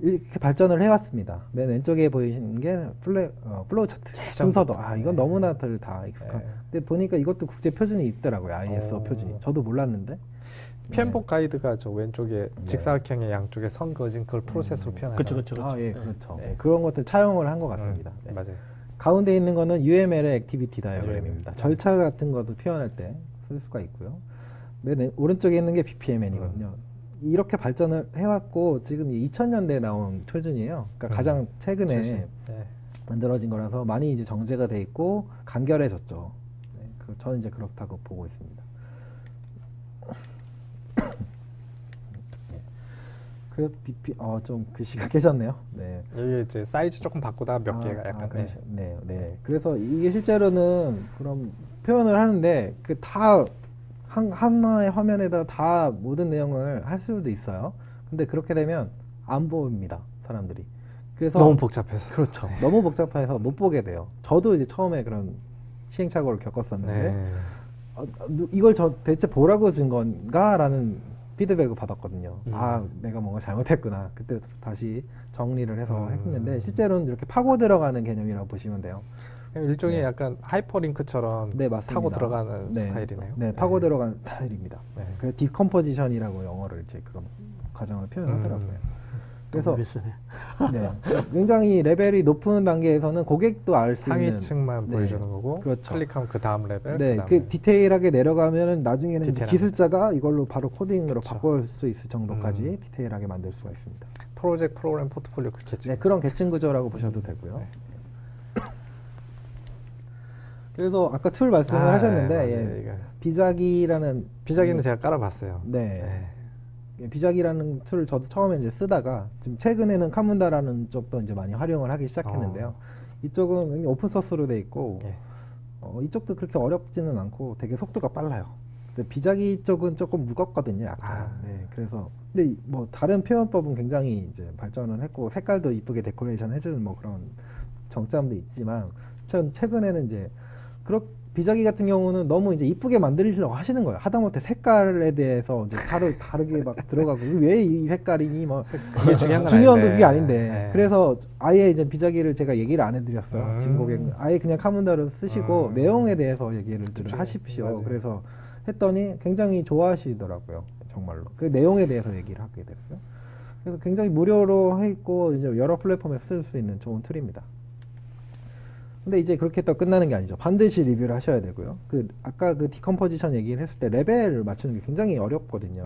이렇게 발전을 해왔습니다. 맨 왼쪽에 보이시는 게 플로우 차트 순서도. 이건 너무나들 다 익숙한. 근데 보니까 이것도 국제 표준이 있더라고요. ISO 표준이. 저도 몰랐는데. PMBOK 가이드가 저 왼쪽에 직사각형의 양쪽에 선 그어진 그걸 프로세스로 표현하죠. 그렇죠. 예, 그렇죠. 그런 것들 차용을 한 것 같습니다. 맞아요. 가운데 있는 거는 UML의 액티비티 다이어그램입니다. 절차 같은 것도 표현할 때 쓸 수가 있고요. 맨 오른쪽에 있는 게 BPMN이거든요. 이렇게 발전을 해왔고 지금 2000년대에 나온 표준이에요. 그러니까 가장 최근에 만들어진 거라서 많이 이제 정제가 돼 있고 간결해졌죠. 저는 이제 그렇다고 보고 있습니다. 그래서 좀 글씨가 깨졌네요. 네. 이게 이제 사이즈 조금 바꾸다 몇 개가 약간. 네. 그래서 이게 실제로는 그럼 표현을 하는데 그 다 하나의 화면에다 다 모든 내용을 할 수도 있어요. 근데 그렇게 되면 안 보입니다, 사람들이. 그래서 너무 복잡해서. 그렇죠. 너무 복잡해서 못 보게 돼요. 저도 이제 처음에 그런 시행착오를 겪었었는데 이걸 저 대체 보라고 준 건가라는 피드백을 받았거든요. 내가 뭔가 잘못했구나. 그때 다시 정리를 해서 했는데 실제로는 이렇게 파고 들어가는 개념이라고 보시면 돼요. 일종의 약간 하이퍼링크처럼 타고 들어가는 스타일이네요. 네, 파고 들어가는 스타일입니다. 그래서 디컴포지션이라고 영어를 이제 그런 과정을 표현하더라고요. 그래서 굉장히 레벨이 높은 단계에서는 고객도 알 수 있는 상위층만 보여주는 거고, 그렇죠. 클릭하면 그 다음 레벨. 그 디테일하게 내려가면 나중에는 이제 기술자가 이걸로 바로 코딩으로 바꿀 수 있을 정도까지 디테일하게 만들 수가 있습니다. 프로젝트, 프로그램, 포트폴리오 그 계층. 그런 계층 구조라고 보셔도 되고요. 그래서 아까 툴 말씀을 하셨는데 비자기는 제가 깔아봤어요. 비자기라는 툴을 저도 처음에 이제 쓰다가 지금 최근에는 카문다라는 쪽도 이제 많이 활용을 하기 시작했는데요. 이쪽은 오픈 소스로 돼 있고 이쪽도 그렇게 어렵지는 않고 되게 속도가 빨라요. 근데 비자기 쪽은 조금 무겁거든요, 약간. 그래서 근데 뭐 다른 표현법은 굉장히 이제 발전을 했고 색깔도 이쁘게 데코레이션 해주는 뭐 그런 정점도 있지만 최근에는 이제 비자기 같은 경우는 너무 이제 이쁘게 만들려고 하시는 거예요. 하다못해 색깔에 대해서 이제 다르게 막 들어가고 왜 이 색깔이니 뭐 그게 중요한 건 그게 아닌데 그래서 아예 이제 비자기를 제가 얘기를 안 해드렸어요. 지금 고객 아예 그냥 카문다를 쓰시고 내용에 대해서 얘기를 하십시오. 그래서 했더니 굉장히 좋아하시더라고요. 정말로 그 내용에 대해서 얘기를 하게 됐어요. 그래서 굉장히 무료로 해 있고 이제 여러 플랫폼에서 쓸 수 있는 좋은 툴입니다. 근데 이제 그렇게 또 끝나는 게 아니죠. 반드시 리뷰를 하셔야 되고요. 아까 그 디컴포지션 얘기를 했을 때 레벨을 맞추는 게 굉장히 어렵거든요.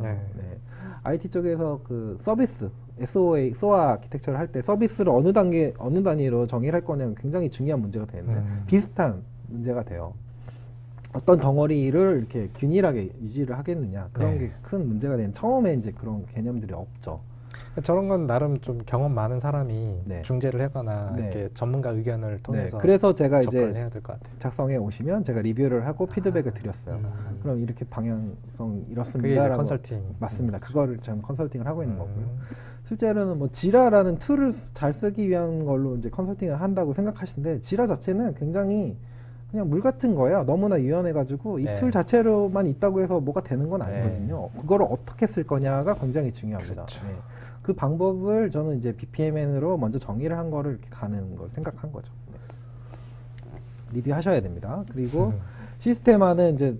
IT 쪽에서 그 서비스, SOA 아키텍처를 할 때 서비스를 어느 단위로 정의를 할 거냐는 굉장히 중요한 문제가 되는데 비슷한 문제가 돼요. 어떤 덩어리를 이렇게 균일하게 유지를 하겠느냐 그런 게 큰 문제가 되는 처음에 이제 그런 개념들이 없죠. 저런 건 나름 좀 경험 많은 사람이 중재를 하거나 이렇게 전문가 의견을 통해서 그래서 제가 이제 해야 될 것 같아요. 작성해 오시면 제가 리뷰를 하고 피드백을 드렸어요. 그럼 이렇게 방향성 이렇습니다라고. 컨설팅. 맞습니다. 그거를 저는 컨설팅을 하고 있는 거고요. 실제로는 뭐 지라라는 툴을 잘 쓰기 위한 걸로 이제 컨설팅을 한다고 생각하시는데 지라 자체는 굉장히 그냥 물 같은 거예요. 너무나 유연해가지고 이 툴 자체로만 있다고 해서 뭐가 되는 건 아니거든요. 그거를 어떻게 쓸 거냐가 굉장히 중요합니다. 그 방법을 저는 이제 BPMN으로 먼저 정의를 한 거를 이렇게 가는 걸 생각한 거죠. 리뷰하셔야 됩니다. 그리고 시스템화는 이제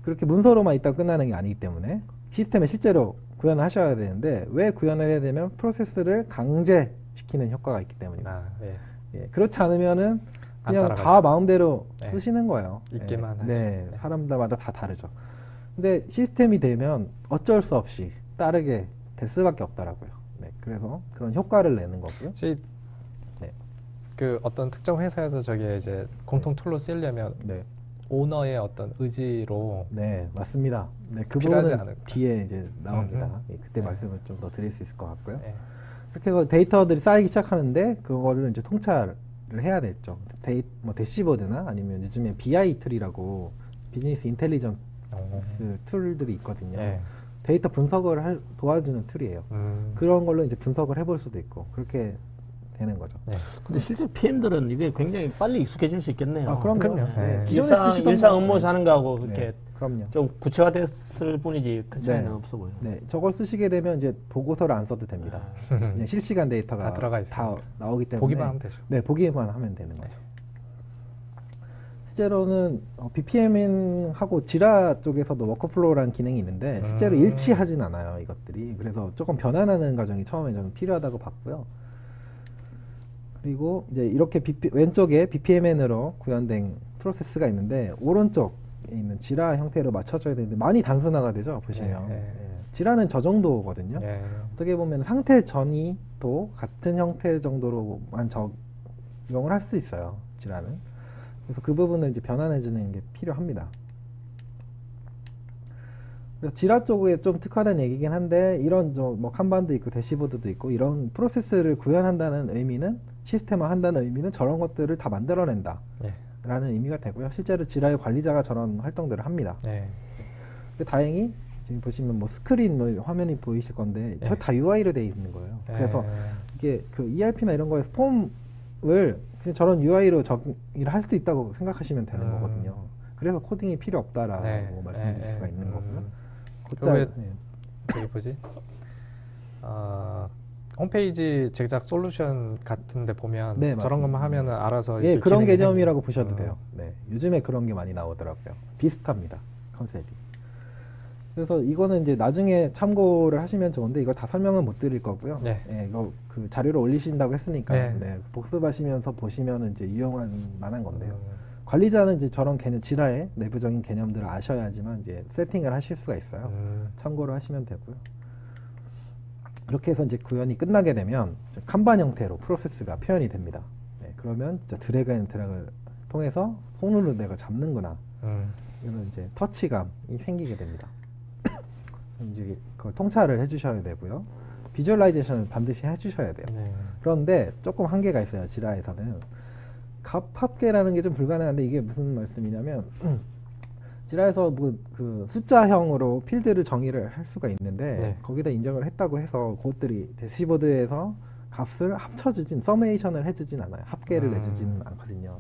그렇게 문서로만 있다가 끝나는 게 아니기 때문에 시스템에 실제로 구현을 하셔야 되는데 왜 구현을 해야 되면 프로세스를 강제시키는 효과가 있기 때문입니다. 그렇지 않으면은 그냥 다 마음대로 쓰시는 거예요. 있게만 하죠. 사람마다 다 다르죠. 근데 시스템이 되면 어쩔 수 없이 따르게 될 수밖에 없더라고요. 그래서 그런 효과를 내는 거고요. 그 어떤 특정 회사에서 저게 이제 공통 툴로 쓰려면 오너의 어떤 의지로 맞습니다. 그 부분은 뒤에 이제 나옵니다. 그때 말씀을 좀 더 드릴 수 있을 것 같고요. 그렇게 해서 데이터들이 쌓이기 시작하는데 그거를 이제 통찰을 해야 됐죠. 뭐 대시보드나 아니면 요즘에 BI 툴이라고 비즈니스 인텔리전스 툴들이 있거든요. 데이터 분석을 도와주는 툴이에요. 그런 걸로 이제 분석을 해볼 수도 있고 그렇게 되는 거죠. 네. 근데 실제 PM들은 이게 굉장히 빨리 익숙해질 수 있겠네요. 아, 그럼요. 네. 일상 업무 사는 거하고 그렇게 그럼요. 좀 구체화됐을 뿐이지 큰 차이는 없어 보여요. 네, 저걸 쓰시게 되면 이제 보고서를 안 써도 됩니다. 그냥 실시간 데이터가 다 들어가 있어요. 다 나오기 때문에 보기만 하면 되죠. 네, 보기만 하면 되는 거죠. 실제로는 BPM하고 지라 쪽에서도 워크플로우라는 기능이 있는데 실제로 일치하진 않아요, 이것들이. 그래서 조금 변환하는 과정이 처음에 저는 필요하다고 봤고요. 그리고 이제 이렇게 왼쪽에 BPMN으로 구현된 프로세스가 있는데 오른쪽에 있는 지라 형태로 맞춰줘야 되는데 많이 단순화가 되죠, 보시면. 지라는 저 정도거든요. 어떻게 보면 상태 전이도 같은 형태 정도로만 적용을 할 수 있어요, 지라는. 그래서 그 부분을 이제 변환해주는 게 필요합니다. 그래서 지라 쪽에 좀 특화된 얘기긴 한데 이런 뭐 칸반도 있고 대시보드도 있고 이런 프로세스를 구현한다는 의미는 시스템화 한다는 의미는 저런 것들을 다 만들어낸다 라는 의미가 되고요. 실제로 지라의 관리자가 저런 활동들을 합니다. 근데 다행히 지금 보시면 뭐 스크린 뭐 화면이 보이실 건데 저 다 UI로 되어 있는 거예요. 그래서 이게 그 ERP나 이런 거에서 폼을 그냥 저런 UI로 정의를 할 수 있다고 생각하시면 되는 거거든요. 그래서 코딩이 필요 없다라고 말씀드릴 수가 있는 거고요. 저기 뭐지? 홈페이지 제작 솔루션 같은데 보면 저런 것만 하면은 알아서 그런 개념이라고 보셔도 돼요. 네, 요즘에 그런 게 많이 나오더라고요. 비슷합니다, 컨셉이. 그래서 이거는 이제 나중에 참고를 하시면 좋은데 이거 다 설명은 못 드릴 거고요. 이거 그 자료를 올리신다고 했으니까 복습하시면서 보시면은 이제 유용할 만한 건데요. 관리자는 이제 저런 개념, 지라의 내부적인 개념들을 아셔야지만 이제 세팅을 하실 수가 있어요. 참고를 하시면 되고요. 이렇게 해서 이제 구현이 끝나게 되면 칸반 형태로 프로세스가 표현이 됩니다. 그러면 진짜 드래그 앤 드래그를 통해서 손으로 내가 잡는구나. 이런 이제 터치감이 생기게 됩니다. 이제 그걸 통찰을 해주셔야 되고요. 비주얼라이제이션을 반드시 해주셔야 돼요. 그런데 조금 한계가 있어요, 지라에서는. 합계라는 게 좀 불가능한데 이게 무슨 말씀이냐면 지라에서 뭐 그 숫자형으로 필드를 정의를 할 수가 있는데 거기다 인정을 했다고 해서 그것들이 대시보드에서 값을 합쳐주진 서메이션을 해주진 않아요. 합계를 내주지는 않거든요.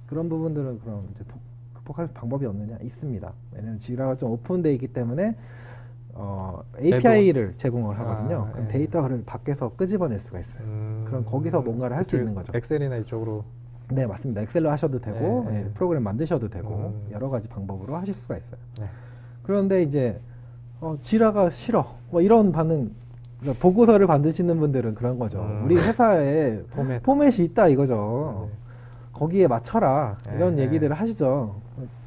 그런 부분들은 그럼 이제 극복할 방법이 없느냐? 있습니다. 왜냐면 지라가 좀 오픈되어 있기 때문에 API를 제공을 하거든요. 그럼 데이터를 밖에서 끄집어낼 수가 있어요. 그럼 거기서 뭔가를 할 수 있는 거죠. 엑셀이나 이쪽으로. 네, 맞습니다. 엑셀로 하셔도 되고 프로그램 만드셔도 되고 여러 가지 방법으로 하실 수가 있어요. 그런데 이제 지라가 싫어 뭐 이런 반응, 그러니까 보고서를 만드시는 분들은 그런 거죠. 우리 회사에 포맷이 있다 이거죠. 거기에 맞춰라 이런 얘기들을 하시죠.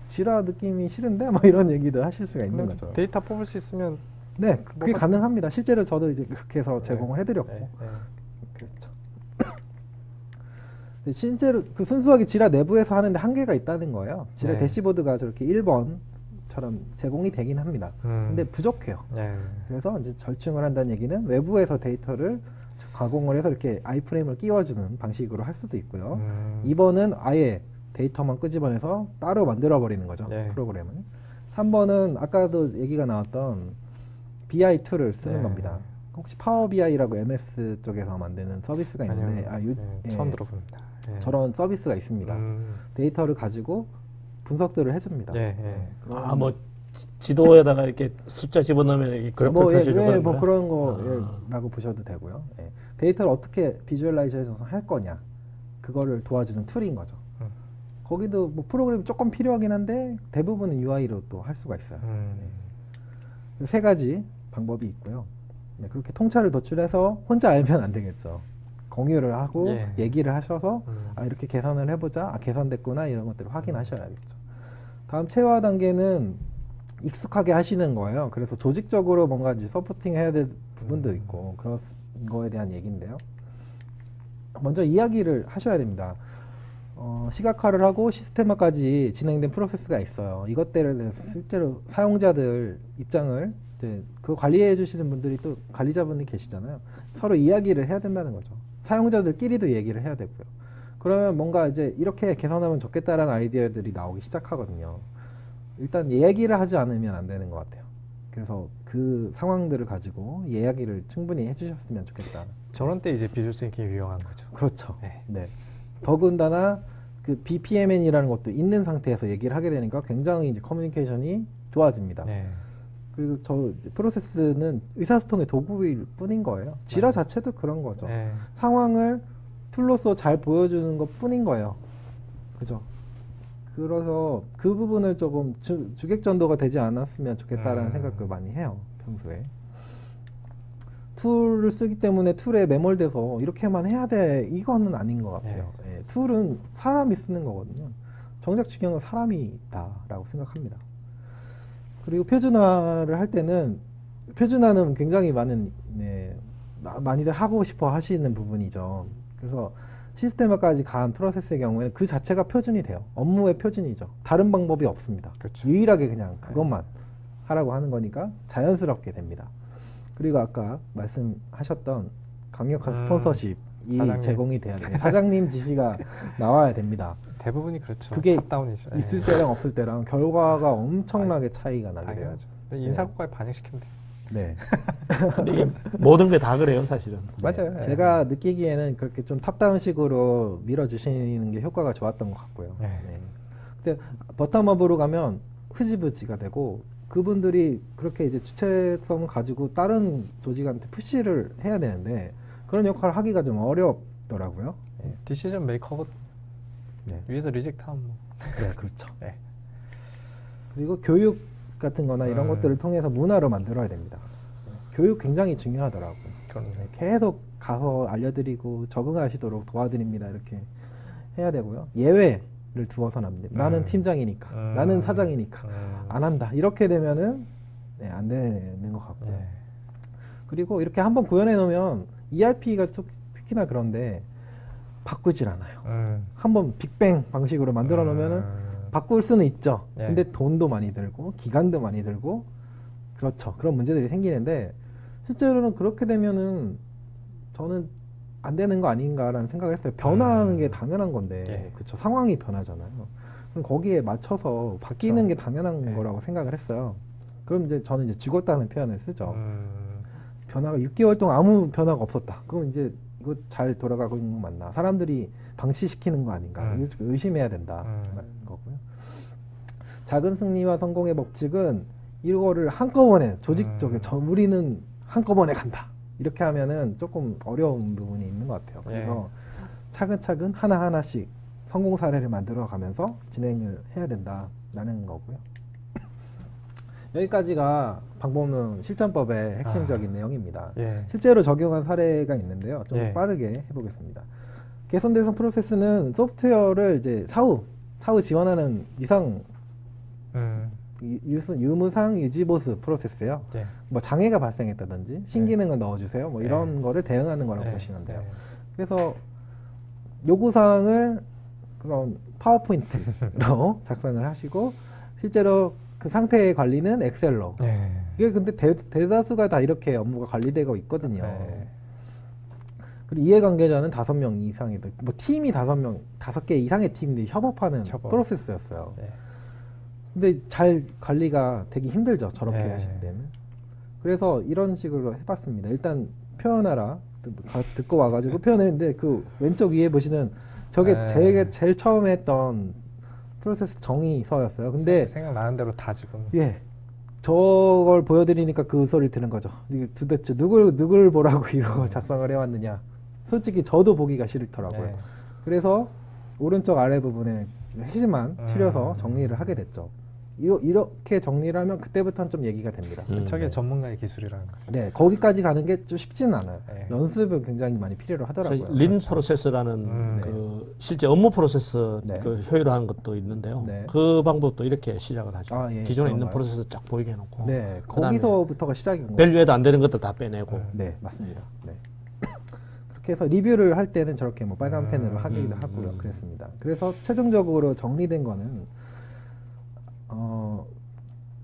지라 느낌이 싫은데 뭐 이런 얘기도 하실 수가 있는 거죠. 데이터 뽑을 수 있으면 그게 가능합니다. 실제로 저도 이제 그렇게 해서 제공을 해드렸고 그렇죠. 실제로 그 순수하게 지라 내부에서 하는데 한계가 있다는 거예요. 지라 대시보드가 저렇게 1번처럼 제공이 되긴 합니다. 근데 부족해요. 그래서 이제 절충을 한다는 얘기는 외부에서 데이터를 가공을 해서 이렇게 아이프레임을 끼워주는 방식으로 할 수도 있고요. 2번은 아예 데이터만 끄집어내서 따로 만들어 버리는 거죠. 프로그램을. 3번은 아까도 얘기가 나왔던 BI 툴을 쓰는 겁니다. 혹시 파워 BI라고 MS 쪽에서 만드는 서비스가 있는데 처음 들어봅니다. 저런 서비스가 있습니다. 데이터를 가지고 분석들을 해줍니다. 뭐 지도에다가 이렇게 숫자 집어넣으면 이렇게 그래프 펼쳐주는 뭐 그런 거라고 보셔도 되고요. 데이터를 어떻게 비주얼라이제이션 할 거냐 그거를 도와주는 툴인 거죠. 거기도 뭐 프로그램이 조금 필요하긴 한데 대부분은 UI로 또 할 수가 있어요. 세 가지 방법이 있고요. 그렇게 통찰을 도출해서 혼자 알면 안 되겠죠. 공유를 하고 얘기를 하셔서 이렇게 계산을 해보자. 계산됐구나 이런 것들을 확인하셔야겠죠. 다음 체화 단계는 익숙하게 하시는 거예요. 그래서 조직적으로 뭔가 이제 서포팅 해야 될 부분도 있고 그런 거에 대한 얘기인데요. 먼저 이야기를 하셔야 됩니다. 시각화를 하고 시스템화까지 진행된 프로세스가 있어요. 이것들을 실제로 사용자들 입장을 그 관리해 주시는 분들이 또 관리자분이 계시잖아요. 서로 이야기를 해야 된다는 거죠. 사용자들끼리도 얘기를 해야 되고요. 그러면 뭔가 이제 이렇게 개선하면 좋겠다라는 아이디어들이 나오기 시작하거든요. 일단 얘기를 하지 않으면 안 되는 것 같아요. 그래서 그 상황들을 가지고 이야기를 충분히 해주셨으면 좋겠다. 저런 때 이제 비주얼 싱킹이 유용한 거죠. 그렇죠. 네. 네. 더군다나 그 BPMN이라는 것도 있는 상태에서 얘기를 하게 되니까 굉장히 이제 커뮤니케이션이 좋아집니다. 네. 그리고 저 프로세스는 의사소통의 도구일 뿐인 거예요. 지라 자체도 그런 거죠. 네. 상황을 툴로서 잘 보여주는 것 뿐인 거예요. 그죠? 그래서 그 부분을 조금 주객전도가 되지 않았으면 좋겠다라는 생각을 많이 해요. 평소에. 툴을 쓰기 때문에 툴에 매몰돼서 이렇게만 해야 돼, 이거는 아닌 것 같아요. 네. 예, 툴은 사람이 쓰는 거거든요. 정작 중요한 건 사람이다라고 생각합니다. 그리고 표준화를 할 때는, 표준화는 굉장히 많이들 하고 싶어 하시는 부분이죠. 그래서 시스템화까지 간 프로세스의 경우에는 그 자체가 표준이 돼요. 업무의 표준이죠. 다른 방법이 없습니다. 그렇죠. 유일하게 그냥 그것만 하라고 하는 거니까 자연스럽게 됩니다. 그리고 아까 말씀하셨던 강력한 스폰서십이 제공이 돼야 돼요. 사장님 지시가 나와야 됩니다. 대부분이 그렇죠. 그게 탑다운이죠. 있을 때랑 없을 때랑 결과가 엄청나게 차이가 나게 돼요. 인사고과에 반영시키면 돼요. 네. 근데 이게 모든 게 다 그래요, 사실은. 맞아요. 네. 제가 느끼기에는 그렇게 좀 탑다운식으로 밀어주시는 게 효과가 좋았던 것 같고요. 네. 근데 버텀업으로 가면 흐지부지가 되고, 그분들이 그렇게 이제 주체성을 가지고 다른 조직한테 푸시를 해야 되는데 그런 역할을 하기가 좀 어렵더라고요. 네. 디시전 메이커가 위에서 리젝트하면 뭐. 네, 그렇죠. 네. 그리고 교육 같은 거나 이런 것들을 통해서 문화로 만들어야 됩니다. 교육 굉장히 중요하더라고요. 계속 가서 알려드리고 적응하시도록 도와드립니다. 이렇게 해야 되고요. 예외를 두어서는 안 됩니다. 나는 팀장이니까, 나는 사장이니까 안 한다. 이렇게 되면은 안 되는 것 같고요. 그리고 이렇게 한번 구현해 놓으면 ERP가 특히나 그런데 바꾸질 않아요. 한번 빅뱅 방식으로 만들어 놓으면은 바꿀 수는 있죠. 근데 돈도 많이 들고 기간도 많이 들고, 그렇죠. 그런 문제들이 생기는데 실제로는 그렇게 되면은 저는 안 되는 거 아닌가라는 생각을 했어요. 변화하는 게 당연한 건데, 그렇죠. 상황이 변하잖아요. 그럼 거기에 맞춰서 바뀌는 게 당연한 거라고 생각을 했어요. 그럼 이제 저는 이제 죽었다는 표현을 쓰죠. 변화가 6개월 동안 아무 변화가 없었다. 그럼 이제 이거 잘 돌아가고 있는 거 맞나? 사람들이 방치시키는 거 아닌가? 의심해야 된다는 거고요. 작은 승리와 성공의 법칙은 이거를 한꺼번에 조직적에 우리는 한꺼번에 간다. 이렇게 하면은 조금 어려운 부분이 있는 것 같아요. 그래서 차근차근 하나하나씩 성공 사례를 만들어 가면서 진행을 해야 된다라는 거고요. 여기까지가 방법론 실전법의 핵심적인 내용입니다. 실제로 적용한 사례가 있는데요. 좀 빠르게 해보겠습니다. 개선대상 프로세스는 소프트웨어를 이제 사후 지원하는 유무상 유지보수 프로세스예요. 뭐 장애가 발생했다든지 신기능을 넣어주세요. 뭐 이런 거를 대응하는 거라고 보시면 돼요. 그래서 요구사항을 그런 파워포인트로 작성을 하시고 실제로 그 상태의 관리는 엑셀로. 이게 근데 대다수가 다 이렇게 업무가 관리되고 있거든요. 그리고 이해관계자는 5명 이상이, 뭐 팀이 5개 이상의 팀들이 협업하는 프로세스였어요. 근데 잘 관리가 되기 힘들죠. 저렇게 하실 때는. 그래서 이런 식으로 해봤습니다. 일단 표현하라 듣고 와가지고 표현했는데 그 왼쪽 위에 보시는 저게 제일 처음에 했던 프로세스 정의서였어요. 근데 생각나는 대로 다 지금. 저걸 보여드리니까 그 소리를 들은 거죠. 도대체 누굴 보라고 이런 걸 작성을 해왔느냐. 솔직히 저도 보기가 싫더라고요. 그래서 오른쪽 아래 부분에 핵심만 추려서 정리를 하게 됐죠. 이렇게 정리를 하면 그때부터는 좀 얘기가 됩니다. 저게 전문가의 기술이라는 거죠. 네, 거기까지 가는 게 좀 쉽지는 않아요. 연습을 굉장히 많이 필요로 하더라고요. 린 프로세스라는 그 실제 업무 프로세스 그 효율화하는 것도 있는데요. 그 방법도 이렇게 시작을 하죠. 기존에 있는 프로세스 쫙 보이게 해놓고. 거기서부터가 시작인 거예요. 밸류에도 안 되는 것들 다 빼내고. 네, 맞습니다. 그렇게 해서 리뷰를 할 때는 저렇게 뭐 빨간 펜으로 하기도 하고요. 그랬습니다. 그래서 최종적으로 정리된 거는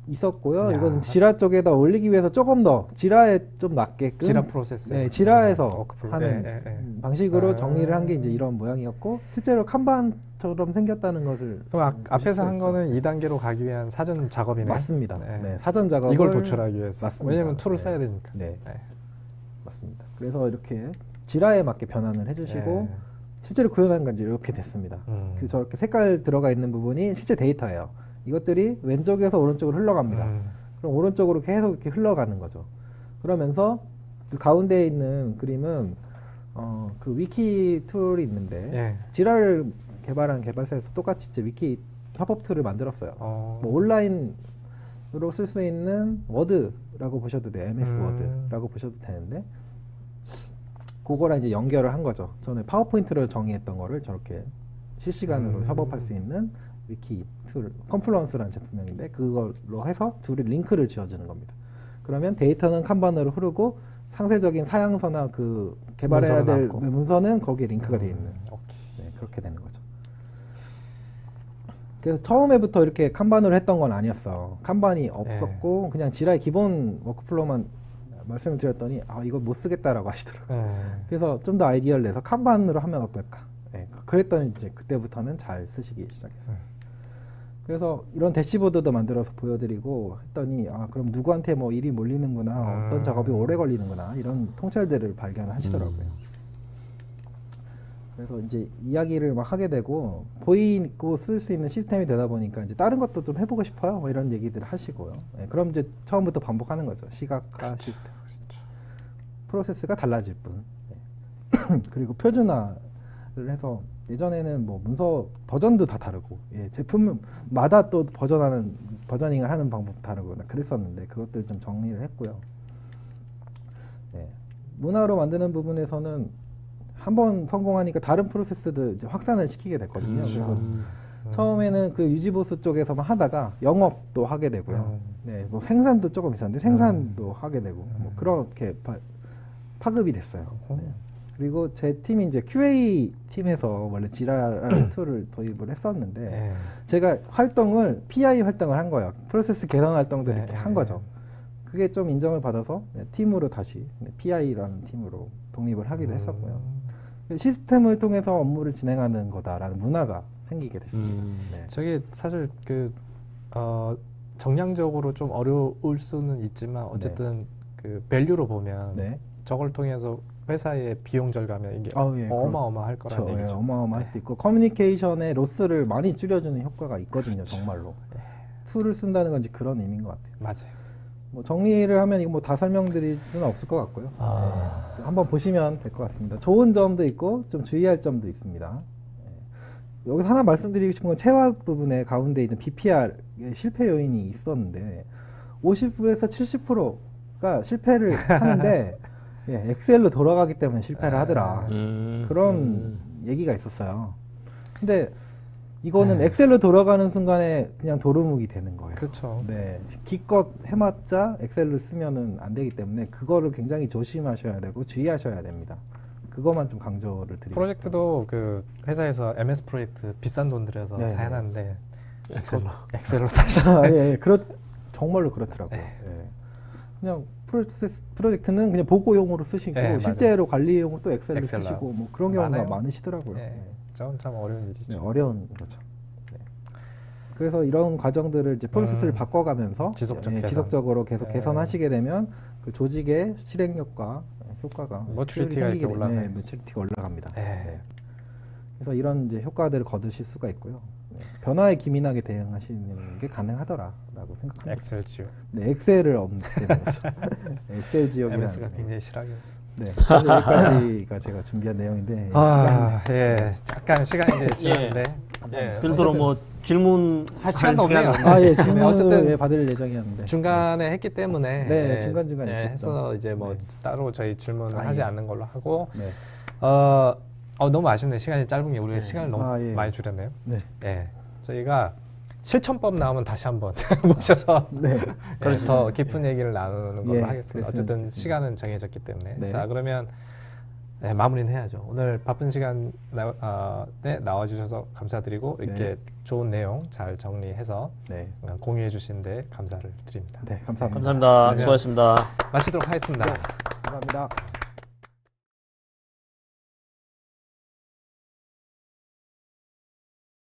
있었고요. 이건 지라 쪽에다 올리기 위해서 조금 더 지라에 좀 낫게끔 지라 프로세스. 네, 지라에서 하는 방식으로 정리를 한 게 이제 이런 모양이었고 실제로 칸반처럼 생겼다는 것을 그럼 앞에서 한 거는 2단계로 가기 위한 사전 작업이네요. 맞습니다. 네, 사전 작업을 이걸 도출하기 위해서. 맞습니다. 왜냐면 툴을 써야 되니까. 네. 맞습니다. 그래서 이렇게 지라에 맞게 변환을 해주시고 실제로 구현한 건지 이렇게 됐습니다. 저렇게 색깔 들어가 있는 부분이 실제 데이터예요. 이것들이 왼쪽에서 오른쪽으로 흘러갑니다. 그럼 오른쪽으로 계속 이렇게 흘러가는 거죠. 그러면서 그 가운데에 있는 그림은 그 위키 툴이 있는데 지라를 개발한 개발사에서 똑같이 이제 위키 협업 툴을 만들었어요. 뭐 온라인으로 쓸 수 있는 워드라고 보셔도 돼요. MS 워드라고 보셔도 되는데 그거랑 이제 연결을 한 거죠. 전에 파워포인트를 정의했던 거를 저렇게 실시간으로 협업할 수 있는 위키 툴, 컴플런스라는 제품명인데 그걸로 해서 둘이 링크를 지어주는 겁니다. 그러면 데이터는 칸반으로 흐르고 상세적인 사양서나 그 개발해야 될 문서는 거기에 링크가 되어 있는 네, 그렇게 되는 거죠. 그래서 처음에부터 이렇게 칸반으로 했던 건 아니었어. 칸반이 없었고 그냥 지라의 기본 워크플로우만 말씀을 드렸더니 이거 못 쓰겠다라고 하시더라고요. 그래서 좀 더 아이디어를 내서 칸반으로 하면 어떨까. 그랬더니 이제 그때부터는 잘 쓰시기 시작했어요. 그래서 이런 대시보드도 만들어서 보여드리고 했더니 그럼 누구한테 뭐 일이 몰리는구나, 어떤 작업이 오래 걸리는구나 이런 통찰들을 발견하시더라고요. 그래서 이제 이야기를 막 하게 되고 보이고 쓸 수 있는 시스템이 되다 보니까 이제 다른 것도 좀 해보고 싶어요. 뭐 이런 얘기들 하시고요. 그럼 이제 처음부터 반복하는 거죠. 시각화 시스템. 프로세스가 달라질 뿐. 그리고 표준화를 해서 예전에는 뭐 문서 버전도 다 다르고 제품마다 또 버저닝을 하는 방법도 다르고 그랬었는데 그것들 좀 정리를 했고요. 문화로 만드는 부분에서는 한번 성공하니까 다른 프로세스도 이제 확산을 시키게 됐거든요. 그래서 처음에는 그 유지보수 쪽에서만 하다가 영업도 하게 되고요. 뭐 생산도 조금 있었는데 생산도 하게 되고 뭐 그렇게 파급이 됐어요. 그리고 제 팀이 이제 QA 팀에서 원래 지라라는 툴을 도입을 했었는데 제가 PI 활동을 한 거예요. 프로세스 개선 활동들을 이렇게 한 거죠. 그게 좀 인정을 받아서 팀으로 다시 PI라는 팀으로 독립을 하기도 했었고요. 시스템을 통해서 업무를 진행하는 거다라는 문화가 생기게 됐습니다. 저게 사실 정량적으로 좀 어려울 수는 있지만 어쨌든 그 밸류로 보면 저걸 통해서 회사의 비용 절감에 이게 어마어마할 거라는 얘기죠. 어마어마할 수 있고 커뮤니케이션의 로스를 많이 줄여주는 효과가 있거든요. 정말로. 툴을 쓴다는 건 이제 그런 의미인 것 같아요. 맞아요. 뭐 정리를 하면 이거 뭐 다 설명드릴 수는 없을 것 같고요. 한번 보시면 될 것 같습니다. 좋은 점도 있고 좀 주의할 점도 있습니다. 여기서 하나 말씀드리고 싶은 건 체화 부분에 가운데 있는 BPR의 실패 요인이 있었는데 50에서 70%가 실패를 하는데 엑셀로 돌아가기 때문에 실패를 하더라. 그런 얘기가 있었어요. 근데 이거는 엑셀로 돌아가는 순간에 그냥 도루묵이 되는 거예요. 그렇죠. 기껏 해봤자 엑셀로 쓰면은 안 되기 때문에 그거를 굉장히 조심하셔야 되고 주의하셔야 됩니다. 그것만 좀 강조를 드리고 프로젝트도 그 회사에서 MS 프로젝트 비싼 돈 들여서 다 해놨는데 엑셀로 다시 정말로 그렇더라고요. 그냥 프로젝트는 그냥 보고용으로 쓰시고 실제로 관리용으로 또 엑셀로 쓰시고 뭐 그런 경우가 많으시더라고요. 참 어려운 일이죠. 어려운 거죠. 그래서 이런 과정들을 이제 프로세스를 바꿔가면서 지속적으로 계속 개선하시게 되면 그 조직의 실행 효과가 매출리티가 이렇게 올라가요. 매출리티가 올라갑니다. 그래서 이런 이제 효과들을 거두실 수가 있고요. 변화에 기민하게 대응하시는 게 가능하더라라고 생각합니다. 엑셀 지옥. 엑셀을 없애는 거죠. 엑셀 지옥이라는. MS가 굉장히 싫어하게. 여기까지가 제가 준비한 내용인데. 약간 시간이 이제 지났는데. 별도로 뭐 질문할 시간도 없네요. 질문을 어쨌든 받을 예정이었는데 중간에 했기 때문에 중간중간 해서 이제 뭐 따로 저희 질문을 하지 않는 걸로 하고 너무 아쉽네요. 시간이 짧은 게 우리가 시간을 너무 많이 줄였네요. 저희가 실천법 나오면 다시 한번 모셔서 더 깊은 얘기를 나누는 걸로 하겠습니다. 어쨌든 시간은 정해졌기 때문에 자 그러면 네, 마무리는 해야죠. 오늘 바쁜 시간에 나와주셔서 감사드리고 이렇게 네. 좋은 내용 잘 정리해서 네. 공유해 주신 데 감사를 드립니다. 네, 감사합니다. 감사합니다. 수고하셨습니다. 마치도록 하겠습니다. 네, 감사합니다.